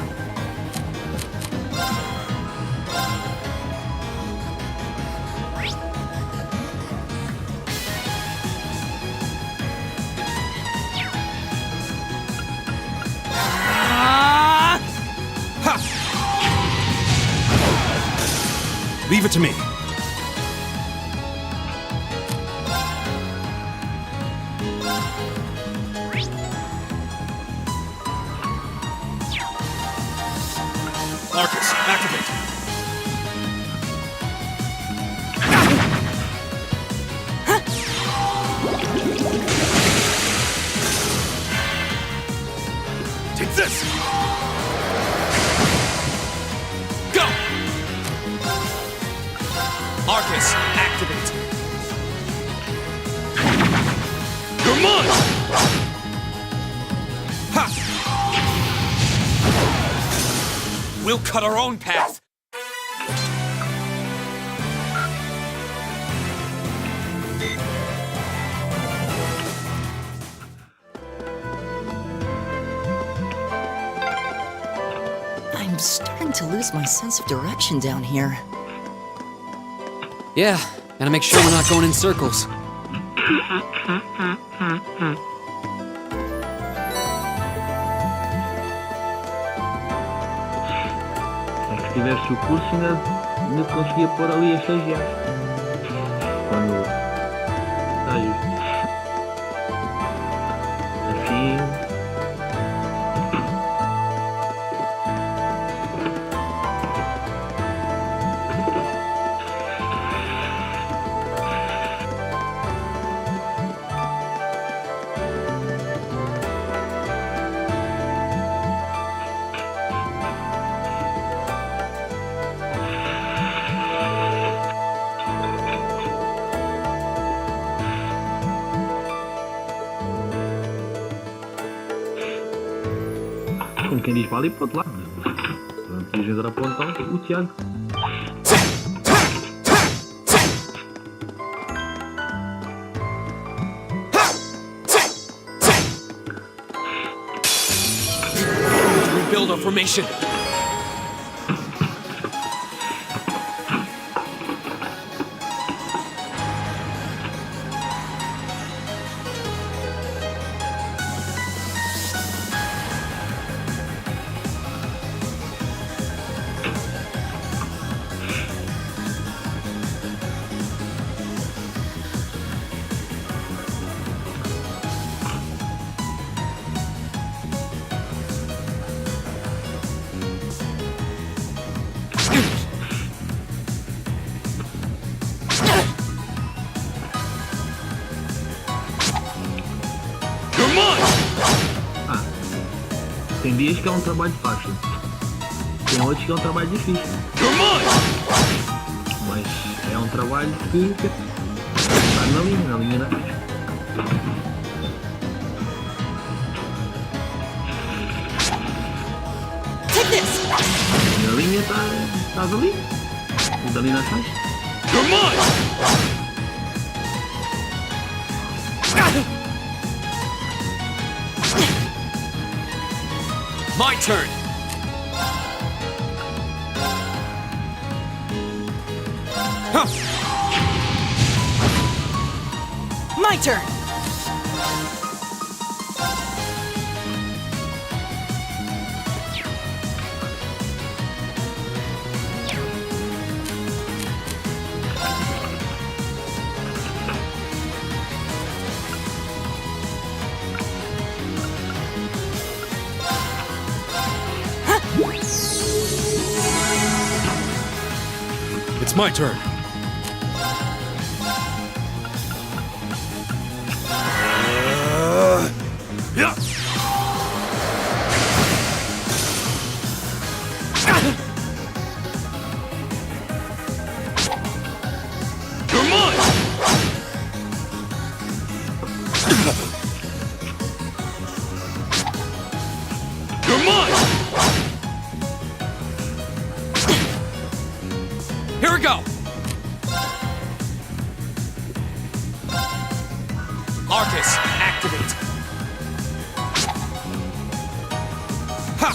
Leave it to me. Arcus, activate! Take this! Go! Arcus, activate! Come on! Ha! We'll cut our own path! I'm starting to lose my sense of direction down here. Yeah, gotta make sure we're not going in circles. É que se tivesse o curso ainda conseguia pôr ali a estagiar. Quando estágio. Assim. Como quem diz, para ali para o outro lado. Não podias agora apontar o Tiago. Rebuild our formation! Tem dias que é um trabalho fácil, tem outros que é um trabalho difícil. Mas é um trabalho que está na linha da frente. Take this! areia estás ali. Ali na frente. You're mine! My turn. My turn! It's my turn. Yeah. You're mine! You're mine! Here we go. Arcus, activate. Ha!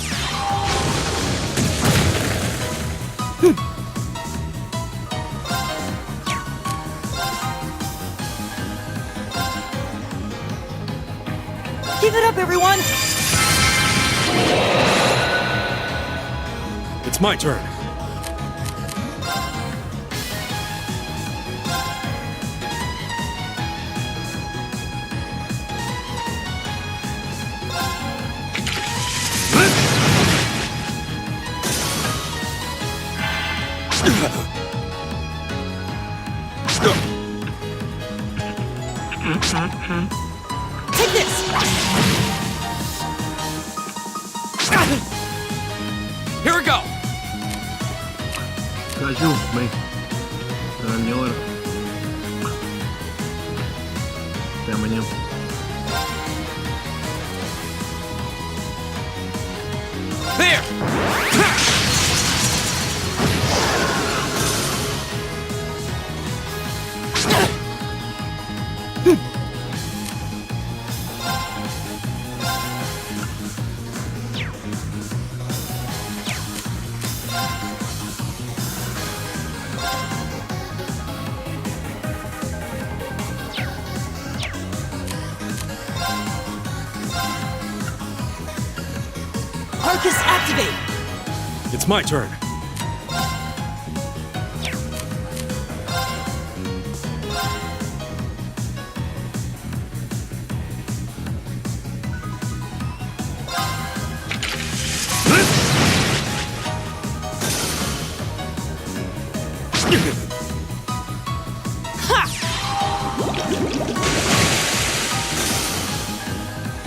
Give it up, everyone! It's my turn. Take this! Here we go. Caju, bem. Tá na minha hora. Até amanhã. There. Arcus, activate! It's my turn.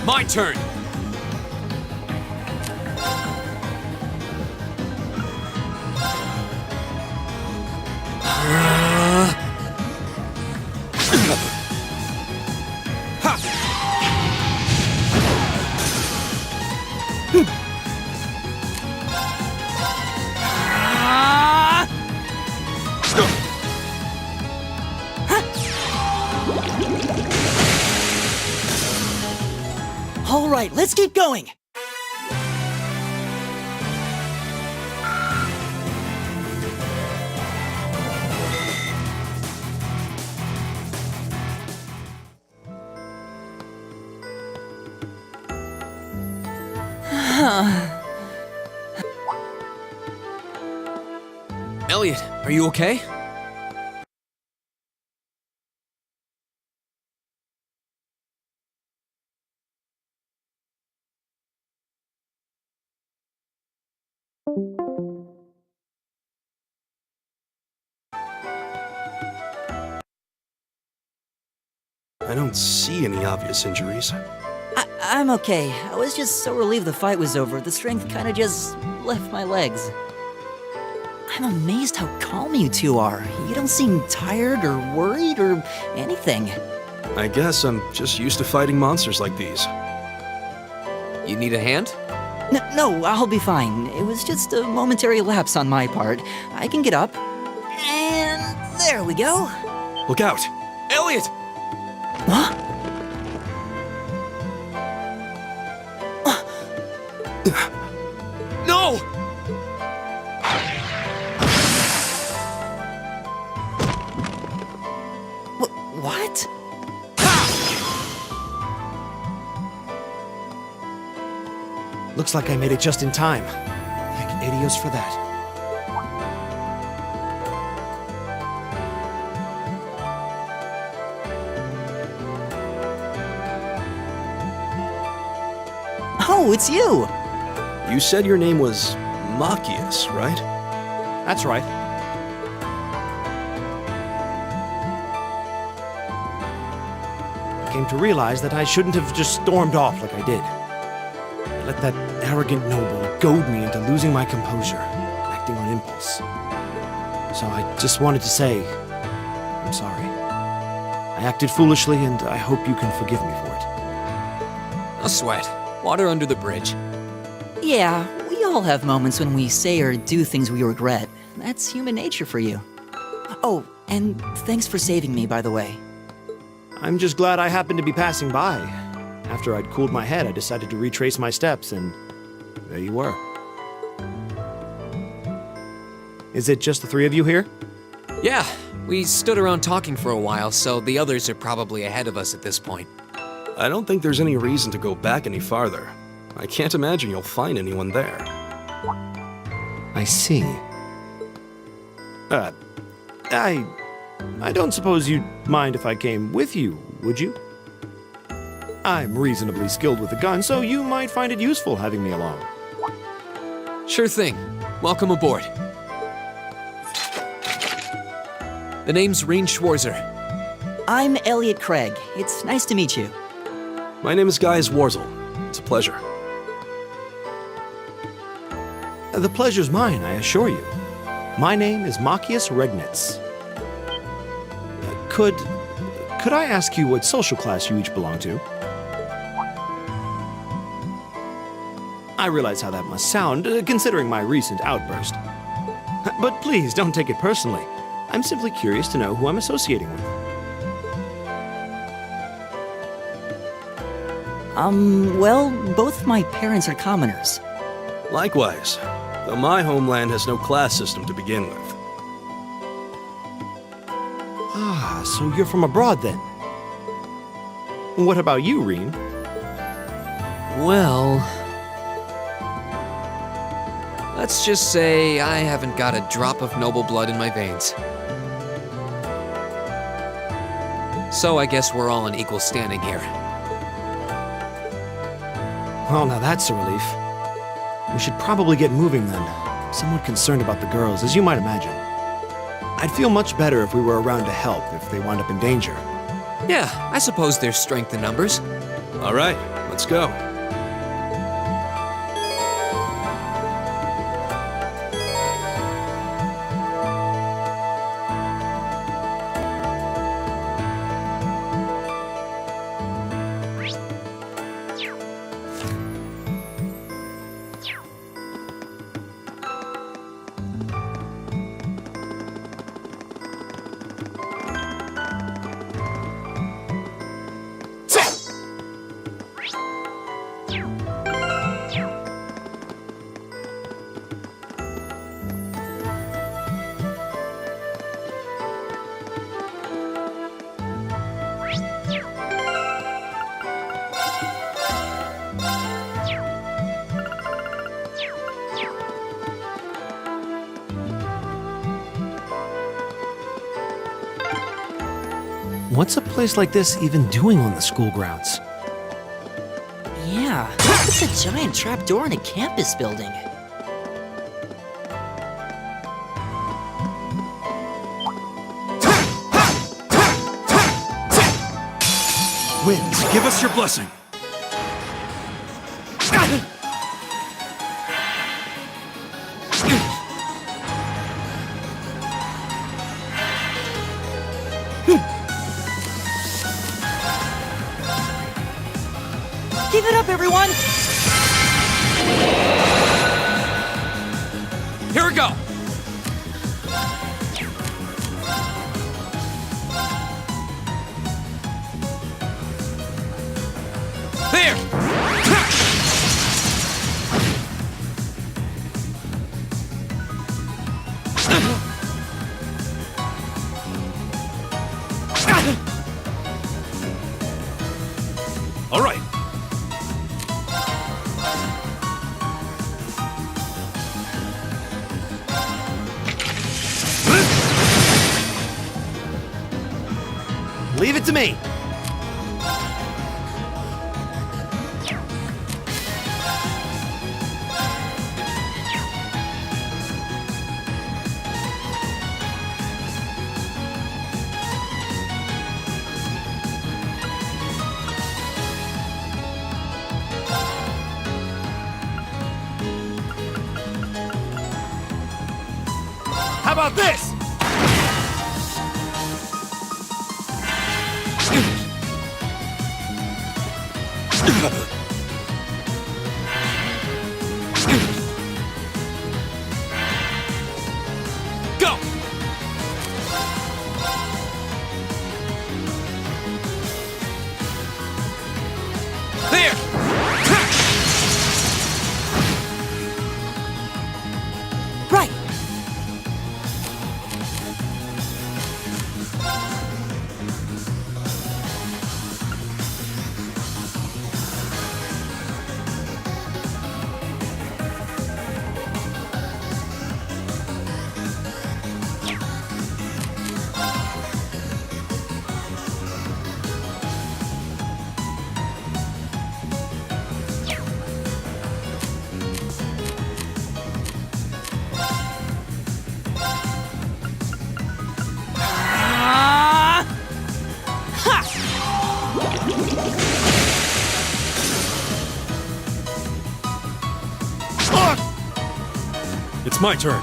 My turn. All right, let's keep going! Elliot, are you okay? I don't see any obvious injuries. I'm okay. I was just so relieved the fight was over, the strength kinda just left my legs. I'm amazed how calm you two are. You don't seem tired or worried or anything. I guess I'm just used to fighting monsters like these. You need a hand? No, I'll be fine. It was just a momentary lapse on my part. I can get up. And there we go. Look out! Elliot! Huh? No! What? Looks like I made it just in time. Thank Adios for that. Oh, it's you! You said your name was Machias, right? That's right. I came to realize that I shouldn't have just stormed off like I did. I let that arrogant noble goad me into losing my composure, acting on impulse. So I just wanted to say, I'm sorry. I acted foolishly, and I hope you can forgive me for it. No sweat. Water under the bridge. Yeah, we all have moments when we say or do things we regret. That's human nature for you. Oh, and thanks for saving me, by the way. I'm just glad I happened to be passing by. After I'd cooled my head, I decided to retrace my steps, and there you were. Is it just the three of you here? Yeah, we stood around talking for a while, so the others are probably ahead of us at this point. I don't think there's any reason to go back any farther. I can't imagine you'll find anyone there. I see. I don't suppose you'd mind if I came with you, would you? I'm reasonably skilled with a gun, so you might find it useful having me along. Sure thing. Welcome aboard. The name's Reen Schwarzer. I'm Elliot Craig. It's nice to meet you. My name is Gaius Warzel. It's a pleasure. The pleasure's mine, I assure you. My name is Machias Regnitz. Could I ask you what social class you each belong to? I realize how that must sound, considering my recent outburst. But please, don't take it personally. I'm simply curious to know who I'm associating with. Well, both my parents are commoners. Likewise, though my homeland has no class system to begin with. Ah, so you're from abroad then? What about you, Reen? Well... let's just say I haven't got a drop of noble blood in my veins. So I guess we're all in equal standing here. Well, now that's a relief. We should probably get moving then. I'm somewhat concerned about the girls, as you might imagine. I'd feel much better if we were around to help if they wind up in danger. Yeah, I suppose there's strength in numbers. All right, let's go. What's a place like this even doing on the school grounds? Yeah, it's a giant trapdoor in a campus building. Winds, give us your blessing. Give it up, everyone! Leave it to me. How about this? Go! There! Right! It's my turn.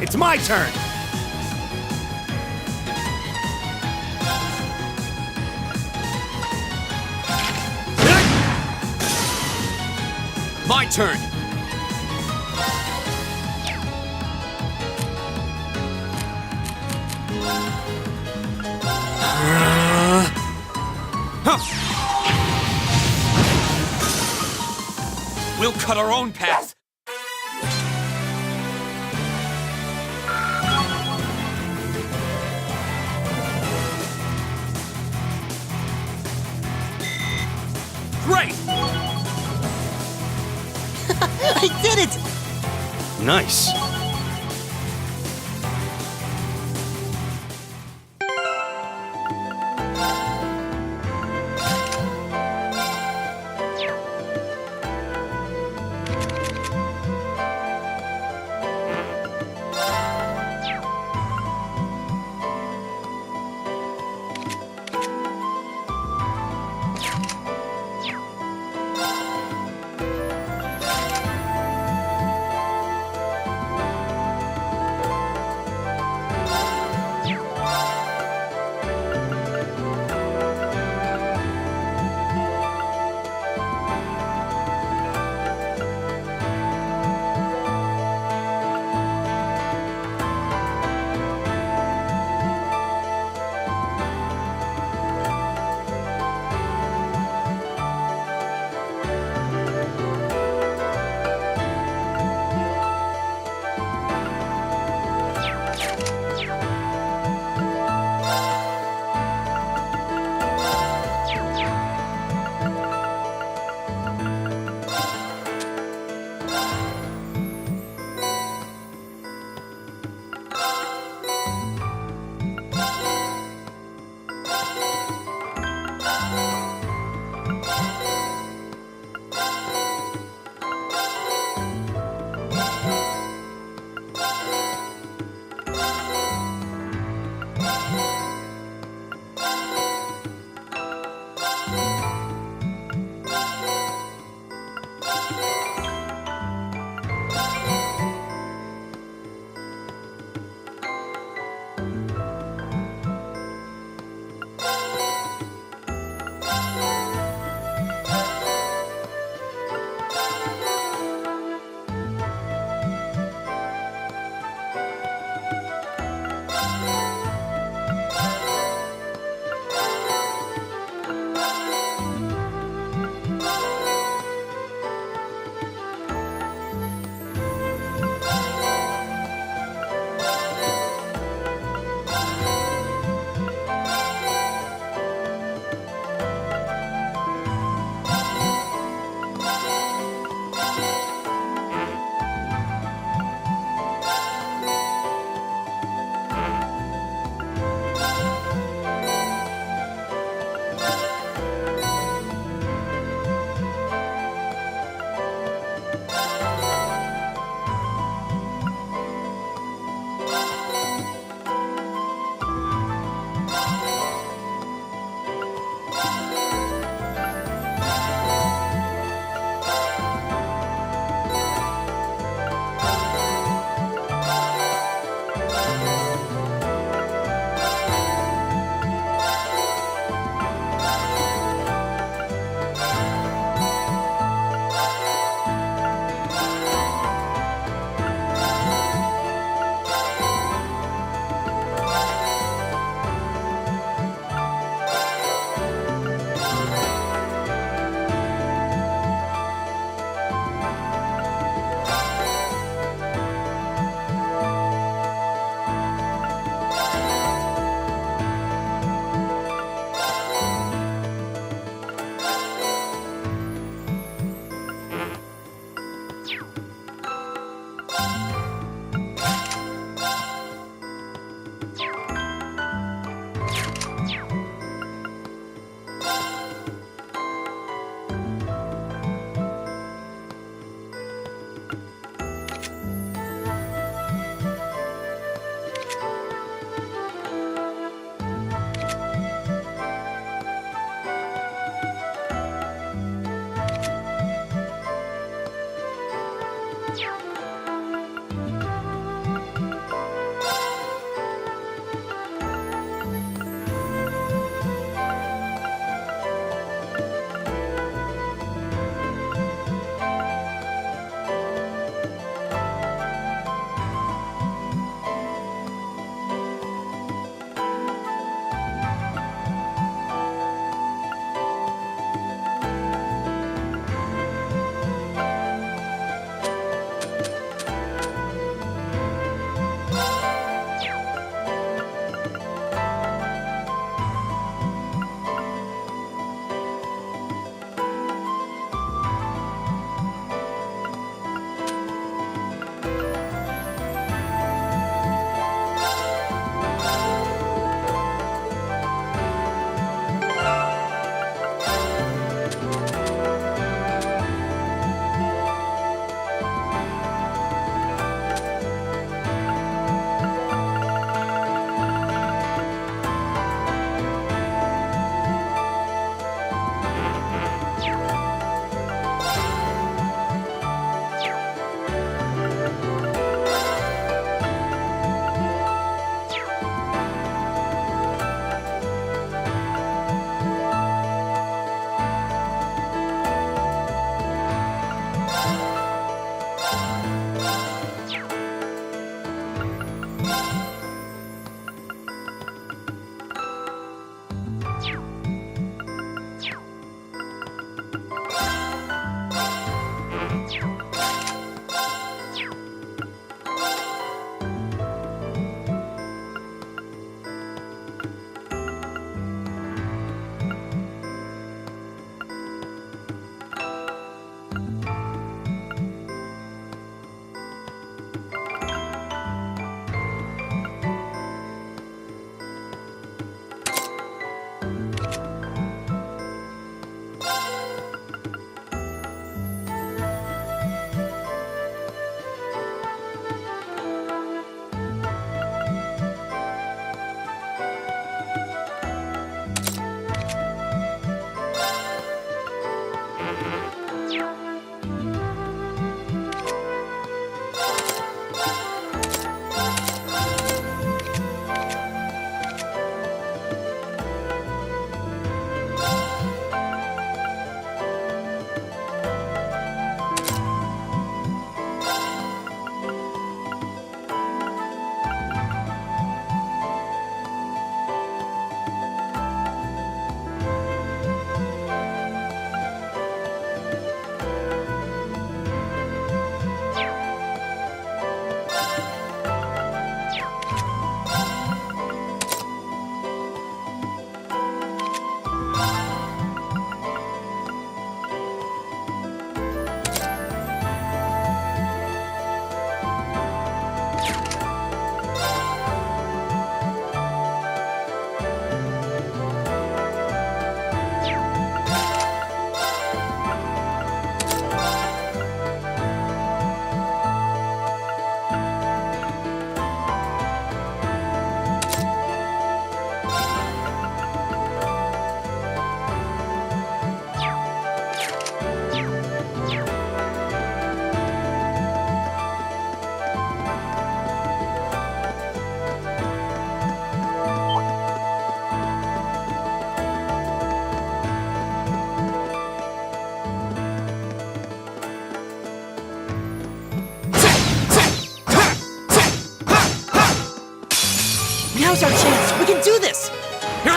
It's my turn. My turn. We'll cut our own path. Great! I did it! Nice.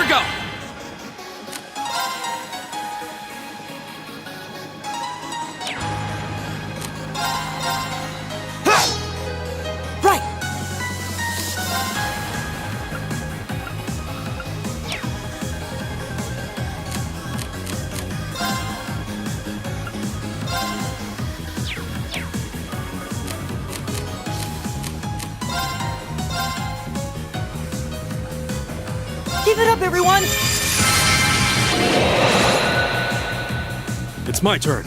go! Right! Give it up, everyone! It's my turn.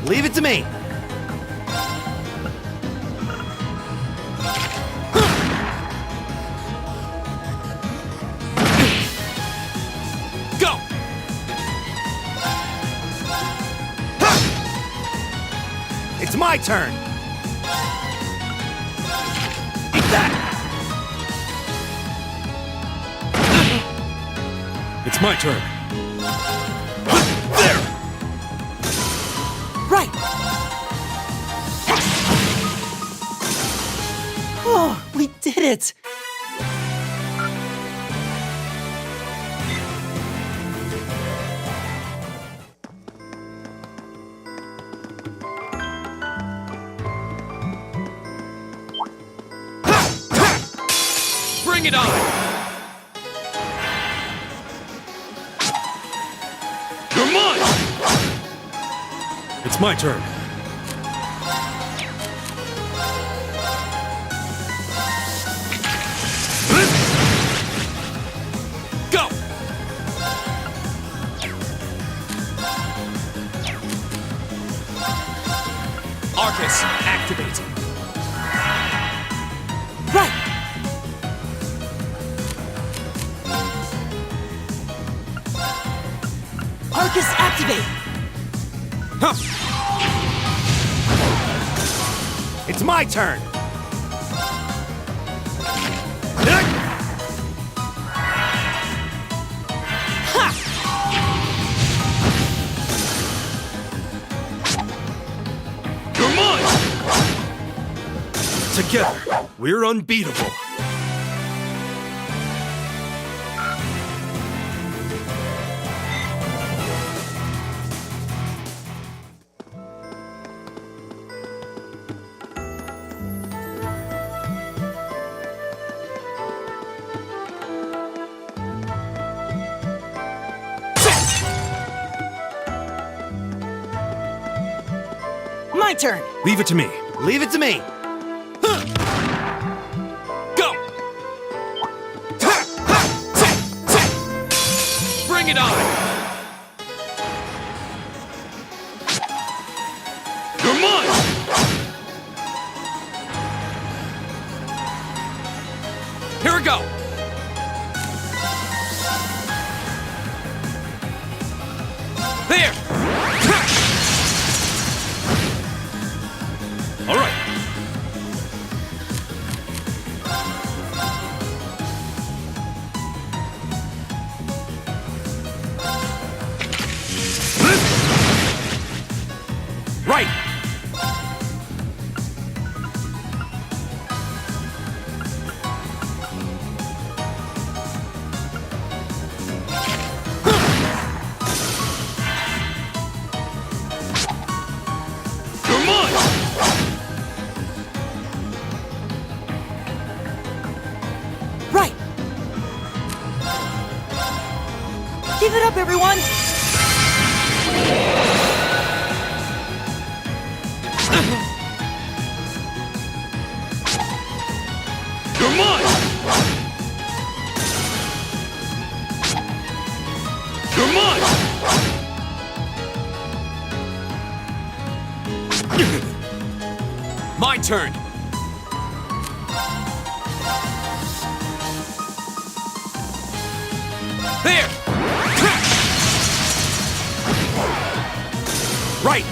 Leave it to me. Go! It's my turn. Eat that. It's my turn. There. Right. Oh, we did it. Bring it on! You're mine! It's my turn. Go! Arcus, activating. Right! Arcus, activate! Huh. It's my turn. You're mine! Together, we're unbeatable. My turn! Leave it to me. Leave it to me. Go! Bring it on! You're mine! Here we go! There! All right. Right. You're mine! Right! Give it up, everyone! You're mine! You're mine! My turn! There! Right.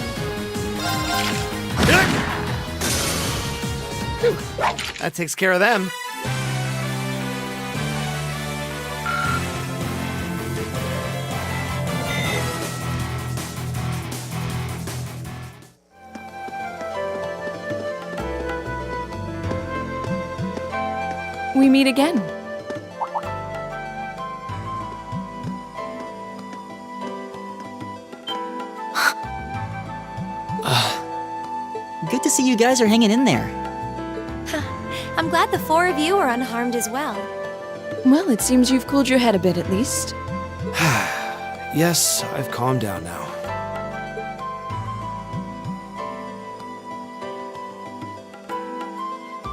That takes care of them. we meet again. Good to see you guys are hanging in there. I'm glad the four of you are unharmed as well. Well, it seems you've cooled your head a bit at least. Yes, I've calmed down now.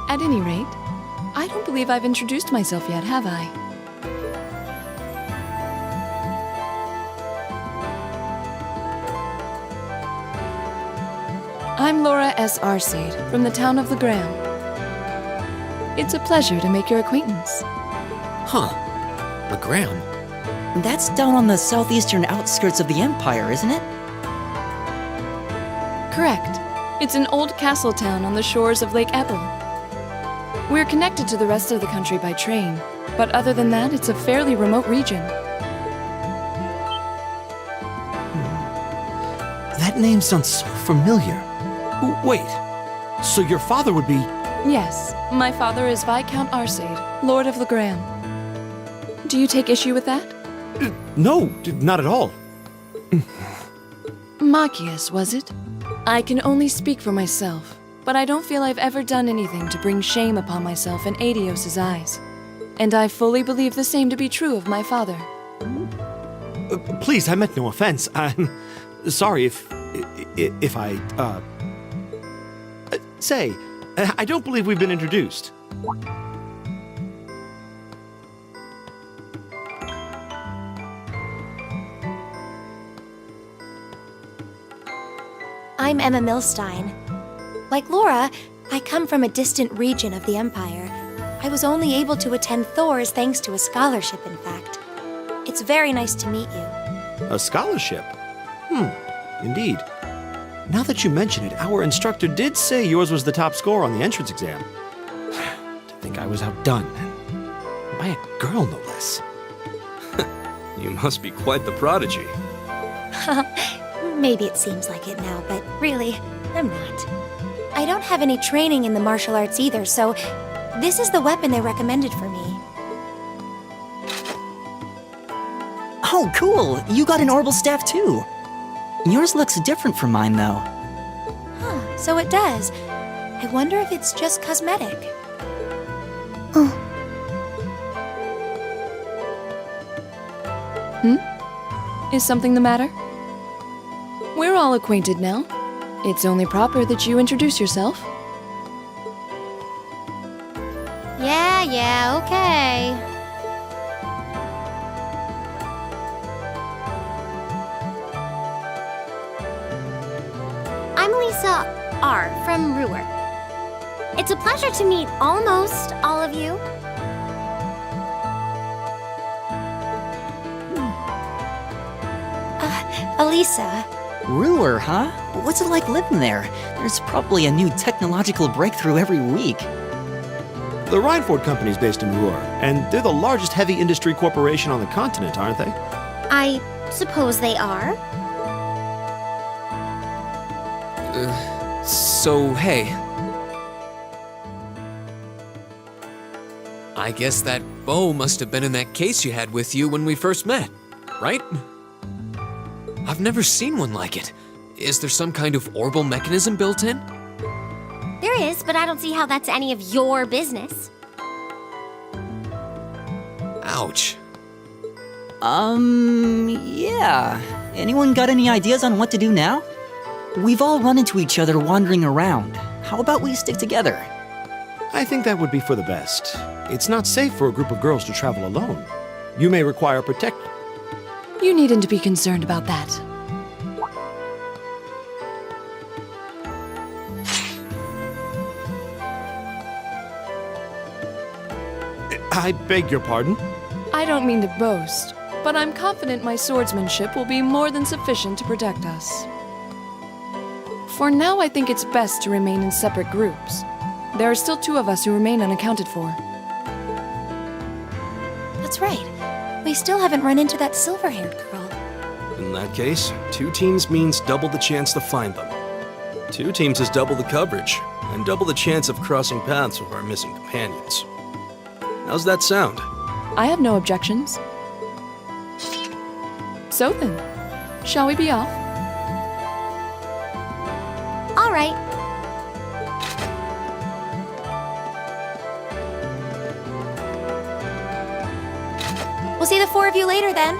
At any rate, I don't believe I've introduced myself yet, have I? I'm Laura S. Arcade, from the town of Legram. It's a pleasure to make your acquaintance. Huh. Legram? That's down on the southeastern outskirts of the Empire, isn't it? Correct. It's an old castle town on the shores of Lake Ebble. We're connected to the rest of the country by train, but other than that, it's a fairly remote region. That name sounds so familiar. Wait, so your father would be... Yes, my father is Viscount Arcade, Lord of Legram. Do you take issue with that? No, not at all. Machias, was it? I can only speak for myself, but I don't feel I've ever done anything to bring shame upon myself in Adios's eyes. And I fully believe the same to be true of my father. Please, I meant no offense. I'm sorry if I, say, I don't believe we've been introduced. I'm Emma Milstein. Like Laura, I come from a distant region of the Empire. I was only able to attend Thor's thanks to a scholarship, in fact. It's very nice to meet you. A scholarship? Indeed. Now that you mention it, our instructor did say yours was the top score on the entrance exam. To think I was outdone. By a girl, no less. You must be quite the prodigy. Maybe it seems like it now, but really, I'm not. I don't have any training in the martial arts either, so this is the weapon they recommended for me. Oh, cool! You got an orbital staff too! Yours looks different from mine, though. Huh, so it does. I wonder if it's just cosmetic. Is something the matter? We're all acquainted now. It's only proper that you introduce yourself. Yeah, okay. I'm Lisa R. from Ruhr. It's a pleasure to meet almost all of you. Elisa. Ruhr, huh? What's it like living there? There's probably a new technological breakthrough every week. The Rhineford Company's based in Ruhr, and they're the largest heavy industry corporation on the continent, aren't they? I suppose they are. So, hey. I guess that bow must have been in that case you had with you when we first met, right? I've never seen one like it. Is there some kind of orbital mechanism built in? There is, but I don't see how that's any of your business. Ouch. Yeah. Anyone got any ideas on what to do now? We've all run into each other wandering around. How about we stick together? I think that would be for the best. It's not safe for a group of girls to travel alone. You may require protection. You needn't be concerned about that. I beg your pardon? I don't mean to boast, but I'm confident my swordsmanship will be more than sufficient to protect us. For now, I think it's best to remain in separate groups. There are still 2 of us who remain unaccounted for. That's right. We still haven't run into that silver-haired girl. In that case, 2 teams means double the chance to find them. 2 teams is double the coverage, and double the chance of crossing paths with our missing companions. How's that sound? I have no objections. So then, shall we be off? All right. We'll see the four of you later then.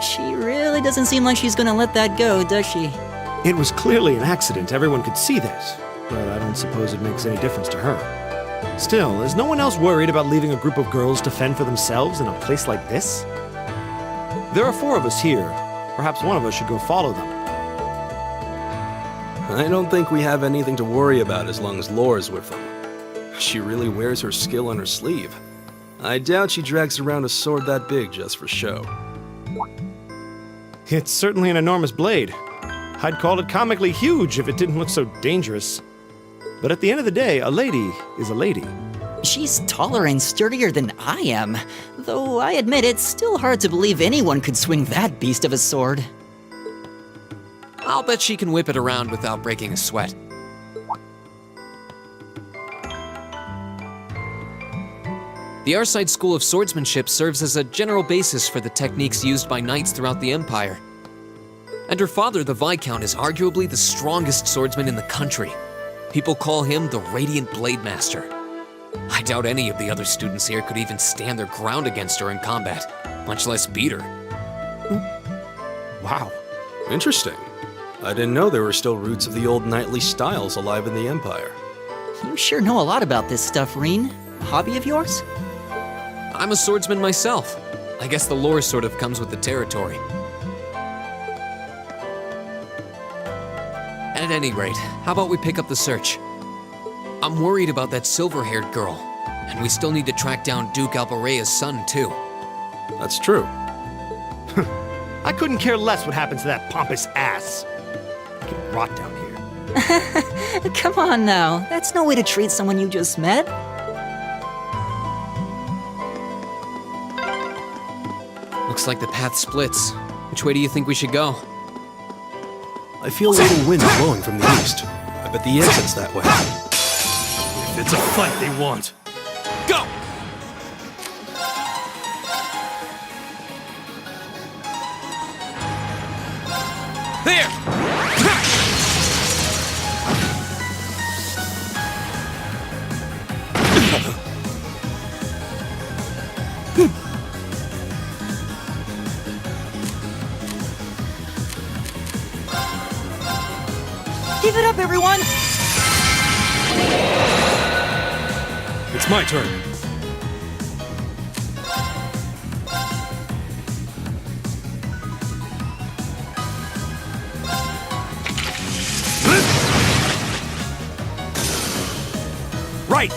She really doesn't seem like she's gonna let that go, does she? It was clearly an accident, everyone could see that, but I don't suppose it makes any difference to her. Still, is no one else worried about leaving a group of girls to fend for themselves in a place like this? There are four of us here. Perhaps one of us should go follow them. I don't think we have anything to worry about as long as Laura's with them. She really wears her skill on her sleeve. I doubt she drags around a sword that big just for show. It's certainly an enormous blade. I'd call it comically huge if it didn't look so dangerous. But at the end of the day, a lady is a lady. She's taller and sturdier than I am, though I admit it's still hard to believe anyone could swing that beast of a sword. I'll bet she can whip it around without breaking a sweat. The Arside School of Swordsmanship serves as a general basis for the techniques used by knights throughout the Empire. And her father, the Viscount, is arguably the strongest swordsman in the country. People call him the Radiant Blade Master. I doubt any of the other students here could even stand their ground against her in combat, much less beat her. Wow. Interesting. I didn't know there were still roots of the old knightly styles alive in the Empire. You sure know a lot about this stuff, Reen. A hobby of yours? I'm a swordsman myself. I guess the lore sort of comes with the territory. At any rate, how about we pick up the search? I'm worried about that silver-haired girl, and we still need to track down Duke Albarea's son, too. That's true. I couldn't care less what happens to that pompous ass. I can rot down here. Come on now, that's no way to treat someone you just met. Looks like the path splits. Which way do you think we should go? I feel a little wind blowing from the east. I bet the exit's that way. If it's a fight they want. Go! There! Give it up, everyone! It's my turn. Right!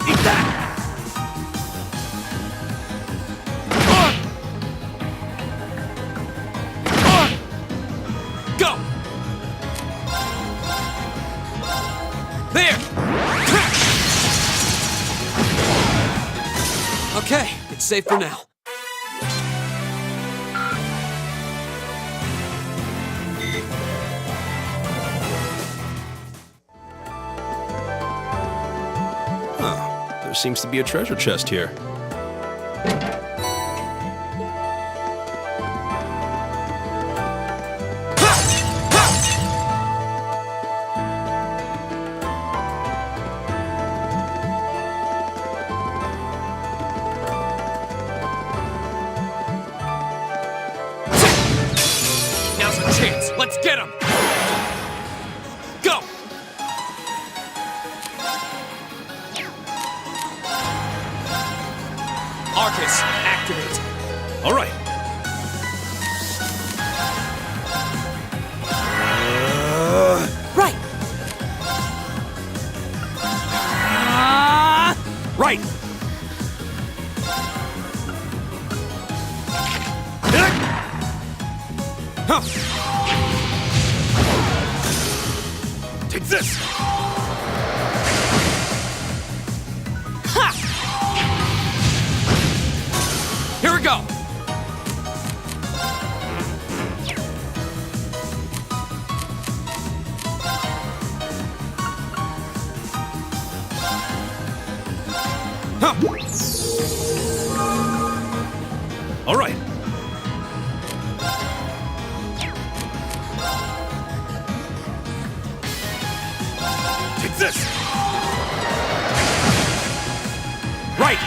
Eat that! Go! There! Okay, it's safe for now. There seems to be a treasure chest here. Now's our chance. Let's get him! Go! Arcus, activate. All right. Right! Right! Huh. Take this! Here we go! All right. Take this. Right.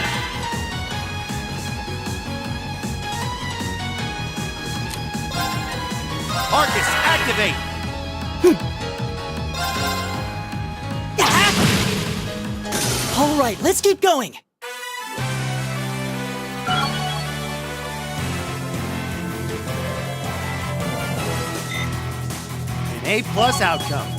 Arcus, activate! All right, let's keep going. An A+ outcome.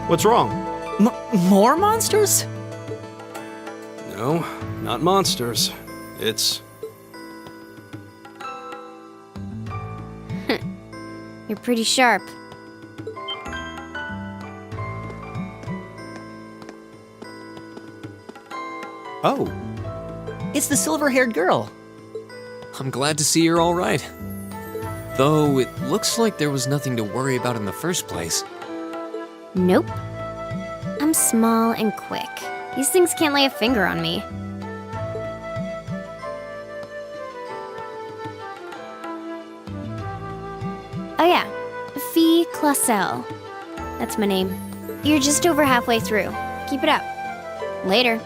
What's wrong? More monsters? No, not monsters. It's... You're pretty sharp. Oh. It's the silver-haired girl. I'm glad to see you're all right. Though it looks like there was nothing to worry about in the first place. Nope. I'm small and quick. These things can't lay a finger on me. Oh yeah, Fee Clausel. That's my name. You're just over halfway through. Keep it up. Later.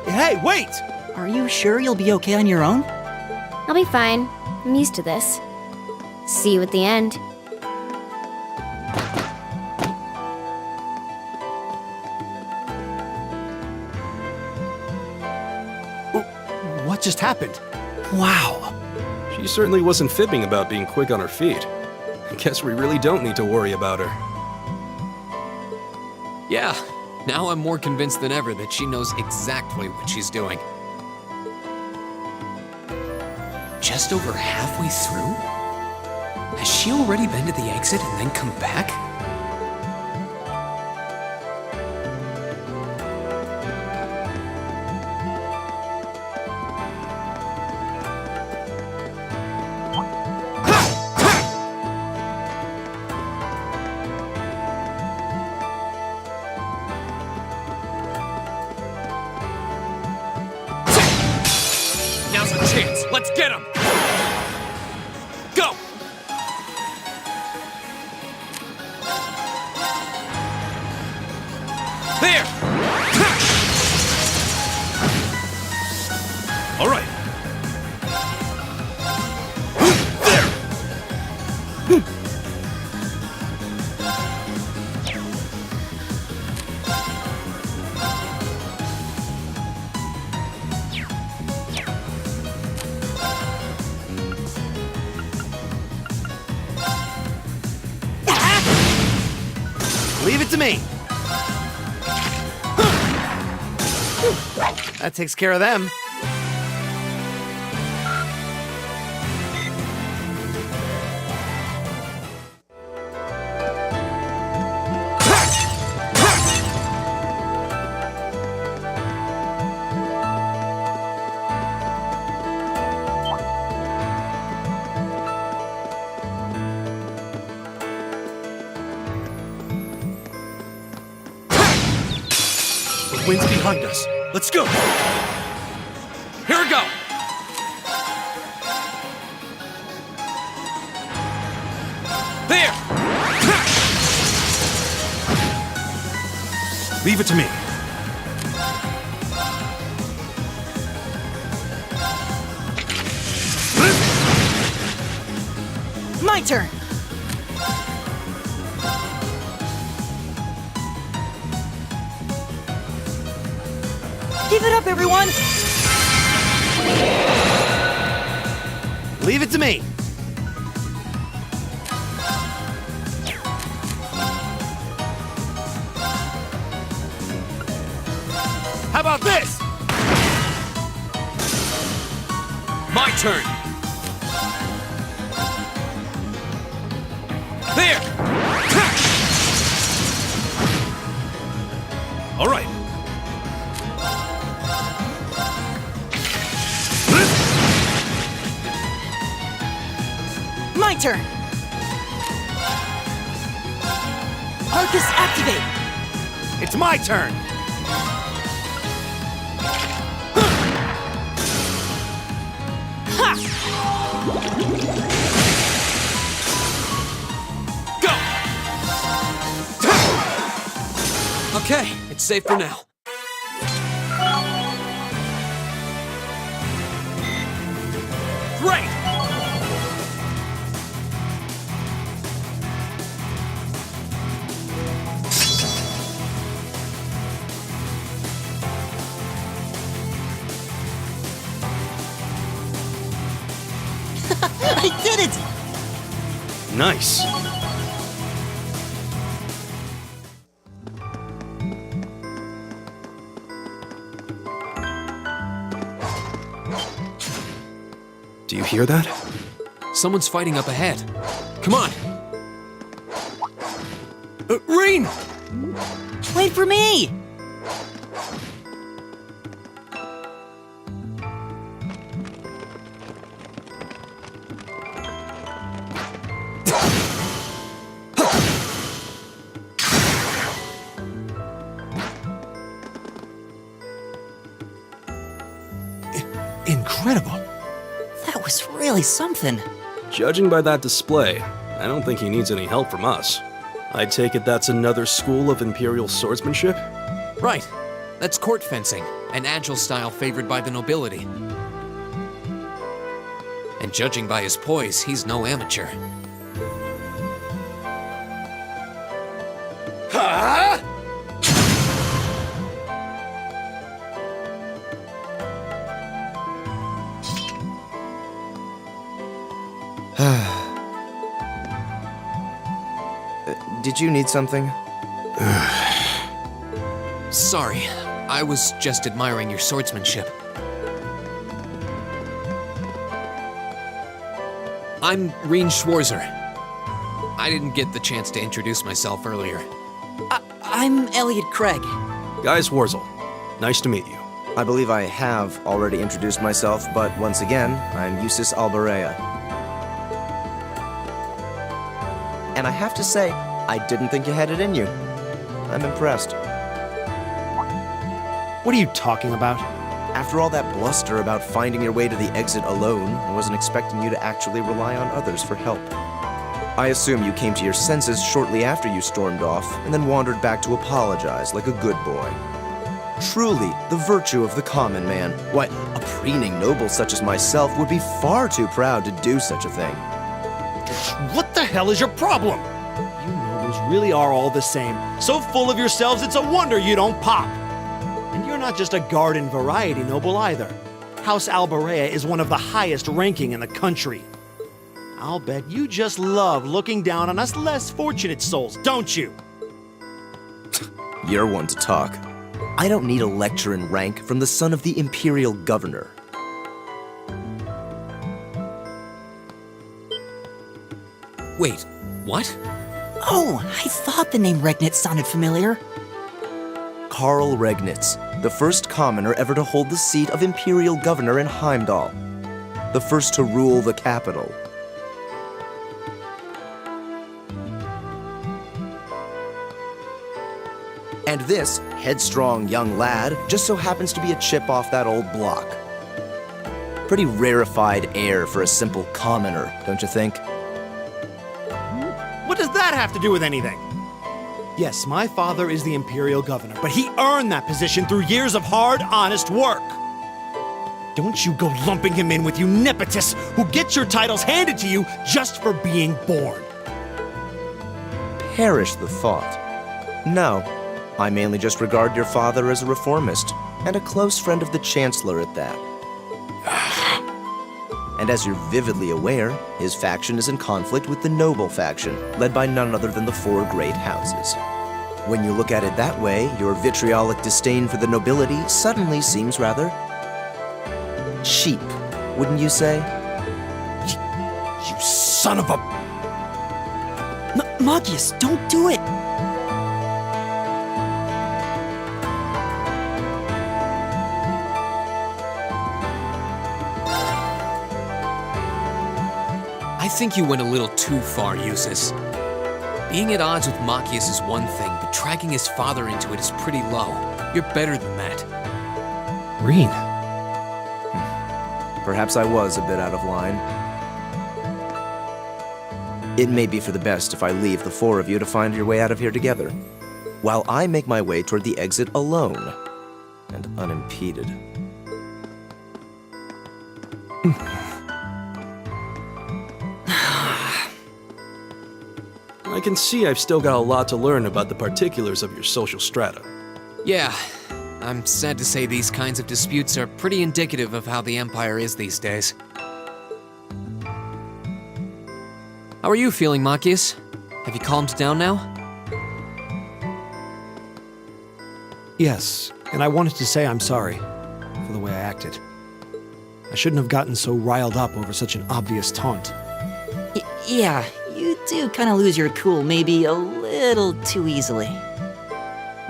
Hey, wait! Are you sure you'll be okay on your own? I'll be fine. I'm used to this. See you at the end. What just happened? Wow. She certainly wasn't fibbing about being quick on her feet. Guess we really don't need to worry about her. Yeah, now I'm more convinced than ever that she knows exactly what she's doing. Just over halfway through? Has she already been to the exit and then come back? Now's the chance. Let's get him. Go. There. All right. Leave it to me. That takes care of them. The wind's behind us. Let's go. Here we go. There. Leave it to me. My turn. Give it up, everyone! Leave it to me. How about this? My turn! There! All right. My turn! Arcus activate! It's my turn! Ha! Go! Okay, it's safe for now. Great! I did it! Nice. Do you hear that? Someone's fighting up ahead. Come on! Rain! Wait for me! Incredible. That was really something. Judging by that display, I don't think he needs any help from us. I take it that's another school of Imperial swordsmanship? Right. That's court fencing, an agile style favored by the nobility. And judging by his poise, he's no amateur. Huh? Did you need something? Sorry, I was just admiring your swordsmanship. I'm Reen Schwarzer. I didn't get the chance to introduce myself earlier. I'm Elliot Craig. Guys Warzel, nice to meet you. I believe I have already introduced myself, but once again, I'm Eustace Alberea. And I have to say, I didn't think you had it in you. I'm impressed. What are you talking about? After all that bluster about finding your way to the exit alone, I wasn't expecting you to actually rely on others for help. I assume you came to your senses shortly after you stormed off, and then wandered back to apologize like a good boy. Truly, the virtue of the common man. Why, a preening noble such as myself would be far too proud to do such a thing. What the hell is your problem? You nobles really are all the same. So full of yourselves, it's a wonder you don't pop. And you're not just a garden variety noble either. House Alberea is one of the highest ranking in the country. I'll bet you just love looking down on us less fortunate souls, don't you? You're one to talk. I don't need a lecture in rank from the son of the Imperial Governor. Wait, what? Oh, I thought the name Regnitz sounded familiar. Karl Regnitz, the first commoner ever to hold the seat of Imperial Governor in Heimdall. The first to rule the capital. And this headstrong young lad just so happens to be a chip off that old block. Pretty rarefied air for a simple commoner, don't you think? What does that have to do with anything? Yes, my father is the Imperial Governor, but he earned that position through years of hard, honest work. Don't you go lumping him in with you nepotists who get your titles handed to you just for being born. Perish the thought. No, I mainly just regard your father as a reformist, and a close friend of the Chancellor at that. And as you're vividly aware, his faction is in conflict with the noble faction, led by none other than the four great houses. When you look at it that way, your vitriolic disdain for the nobility suddenly seems rather cheap, wouldn't you say? You son of a... Magius, don't do it! I think you went a little too far, Eustace. Being at odds with Machias is one thing, but dragging his father into it is pretty low. You're better than that. Reen. Perhaps I was a bit out of line. It may be for the best if I leave the four of you to find your way out of here together, while I make my way toward the exit alone and unimpeded. I can see I've still got a lot to learn about the particulars of your social strata. Yeah, I'm sad to say these kinds of disputes are pretty indicative of how the Empire is these days. How are you feeling, Machias? Have you calmed down now? Yes, and I wanted to say I'm sorry for the way I acted. I shouldn't have gotten so riled up over such an obvious taunt. Yeah, you do kind of lose your cool maybe a little too easily.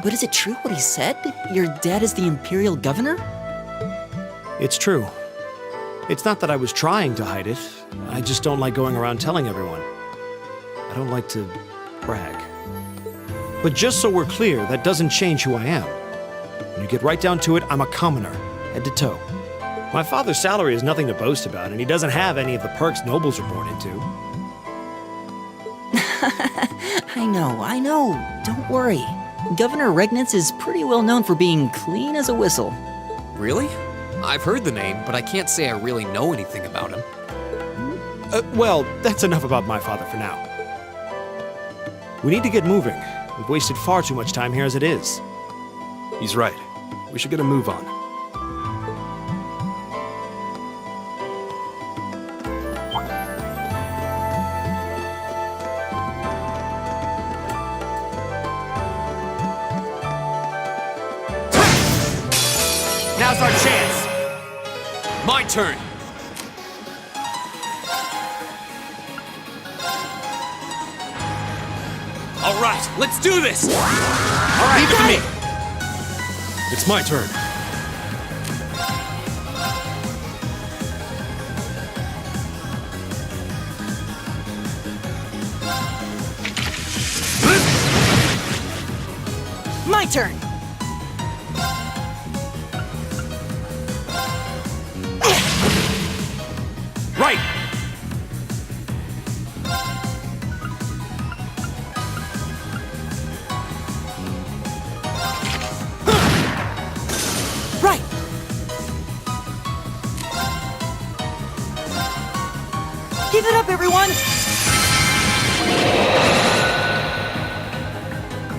But is it true what he said? Your dad is the Imperial Governor? It's true. It's not that I was trying to hide it. I just don't like going around telling everyone. I don't like to brag. But just so we're clear, that doesn't change who I am. When you get right down to it, I'm a commoner, head to toe. My father's salary is nothing to boast about, and he doesn't have any of the perks nobles are born into. I know. Don't worry. Governor Regnitz is pretty well known for being clean as a whistle. Really? I've heard the name, but I can't say I really know anything about him. Well, that's enough about my father for now. We need to get moving. We've wasted far too much time here as it is. He's right. We should get a move on. Now's our chance! My turn! All right, let's do this! All right, leave it to me! It's my turn. My turn! Right! Right! Give it up, everyone!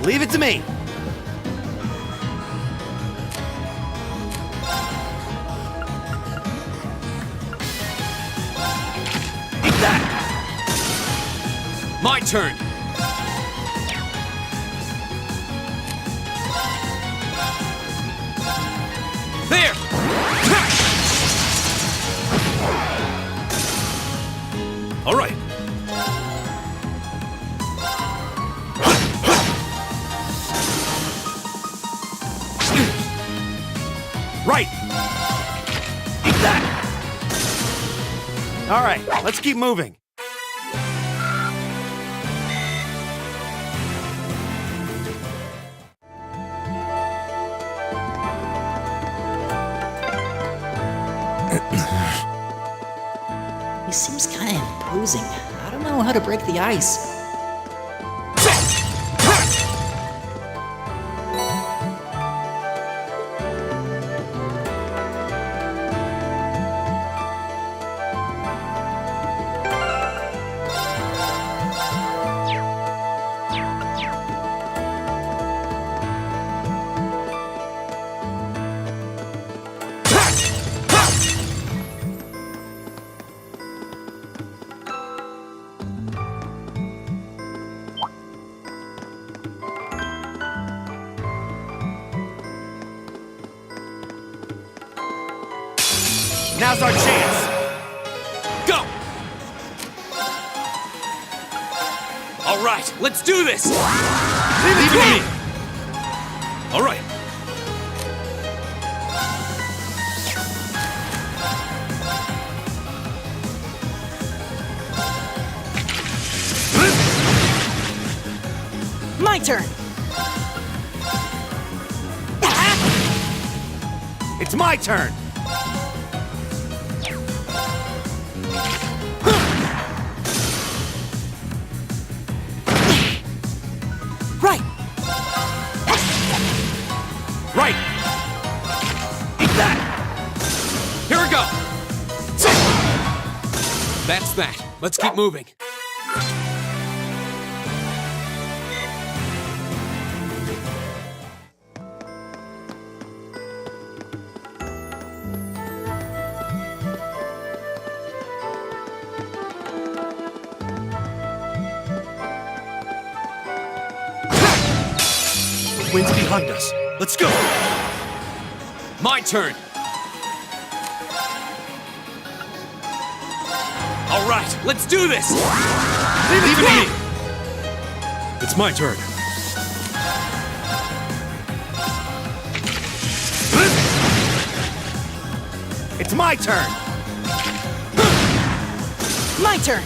Leave it to me! My turn! There! All right. Right! Eat that! All right, let's keep moving. He seems kind of imposing. I don't know how to break the ice. Now's our chance! Go! All right, let's do this! Leave it to me! All right. turn! It's my turn! Right! Right! Eat that! Here we go! That's that. Let's keep moving. The wind's behind us. Let's go! My turn! All right, let's do this! Leave it to me! It's my turn. It's my turn! My turn!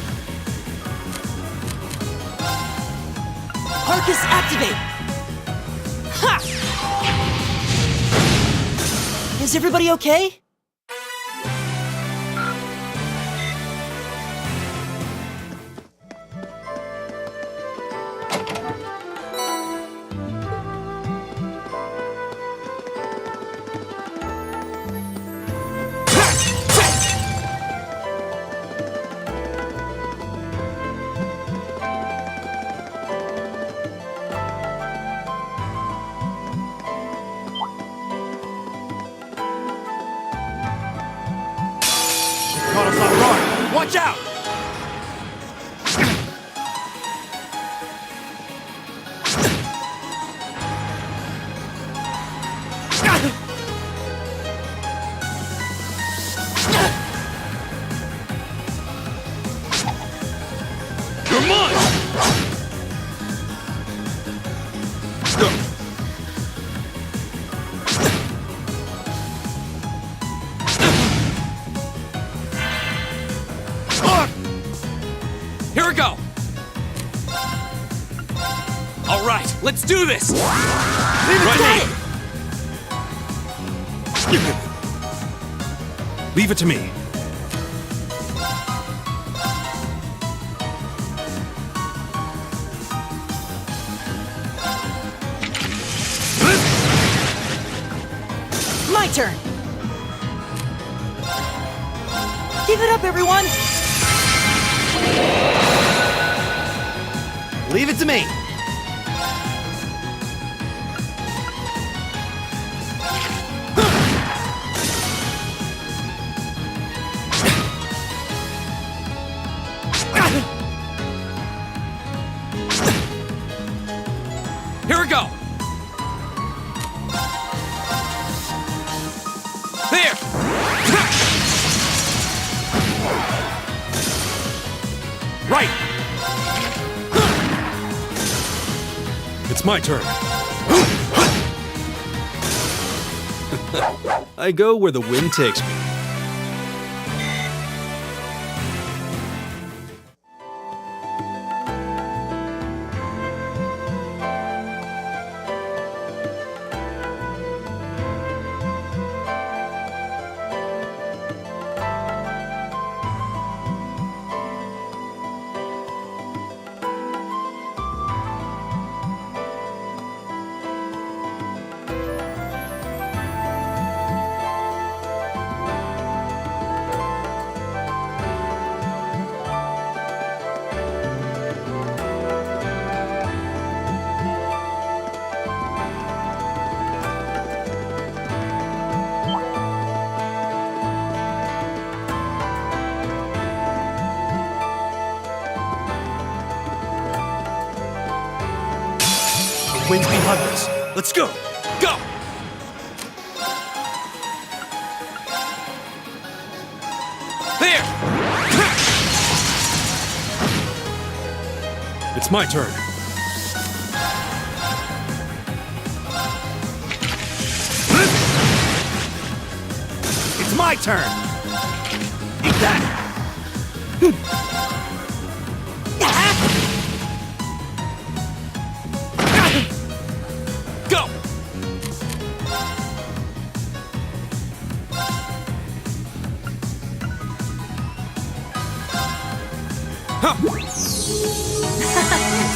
Arcus activate! Ha! Is everybody okay? Caught us off guard. Watch out! You're mine! Here we go! All right, let's do this! Leave it to me. My turn! Give it up, everyone! Leave it to me! Here we go! There! Right! It's my turn. I go where the wind takes me. Wind's behind us. Let's go! Go! There! It's my turn. It's my turn! Eat that!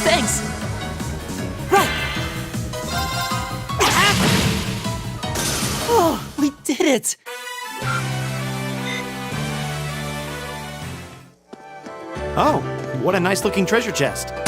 Thanks. Right. Oh, we did it! Oh, what a nice looking treasure chest.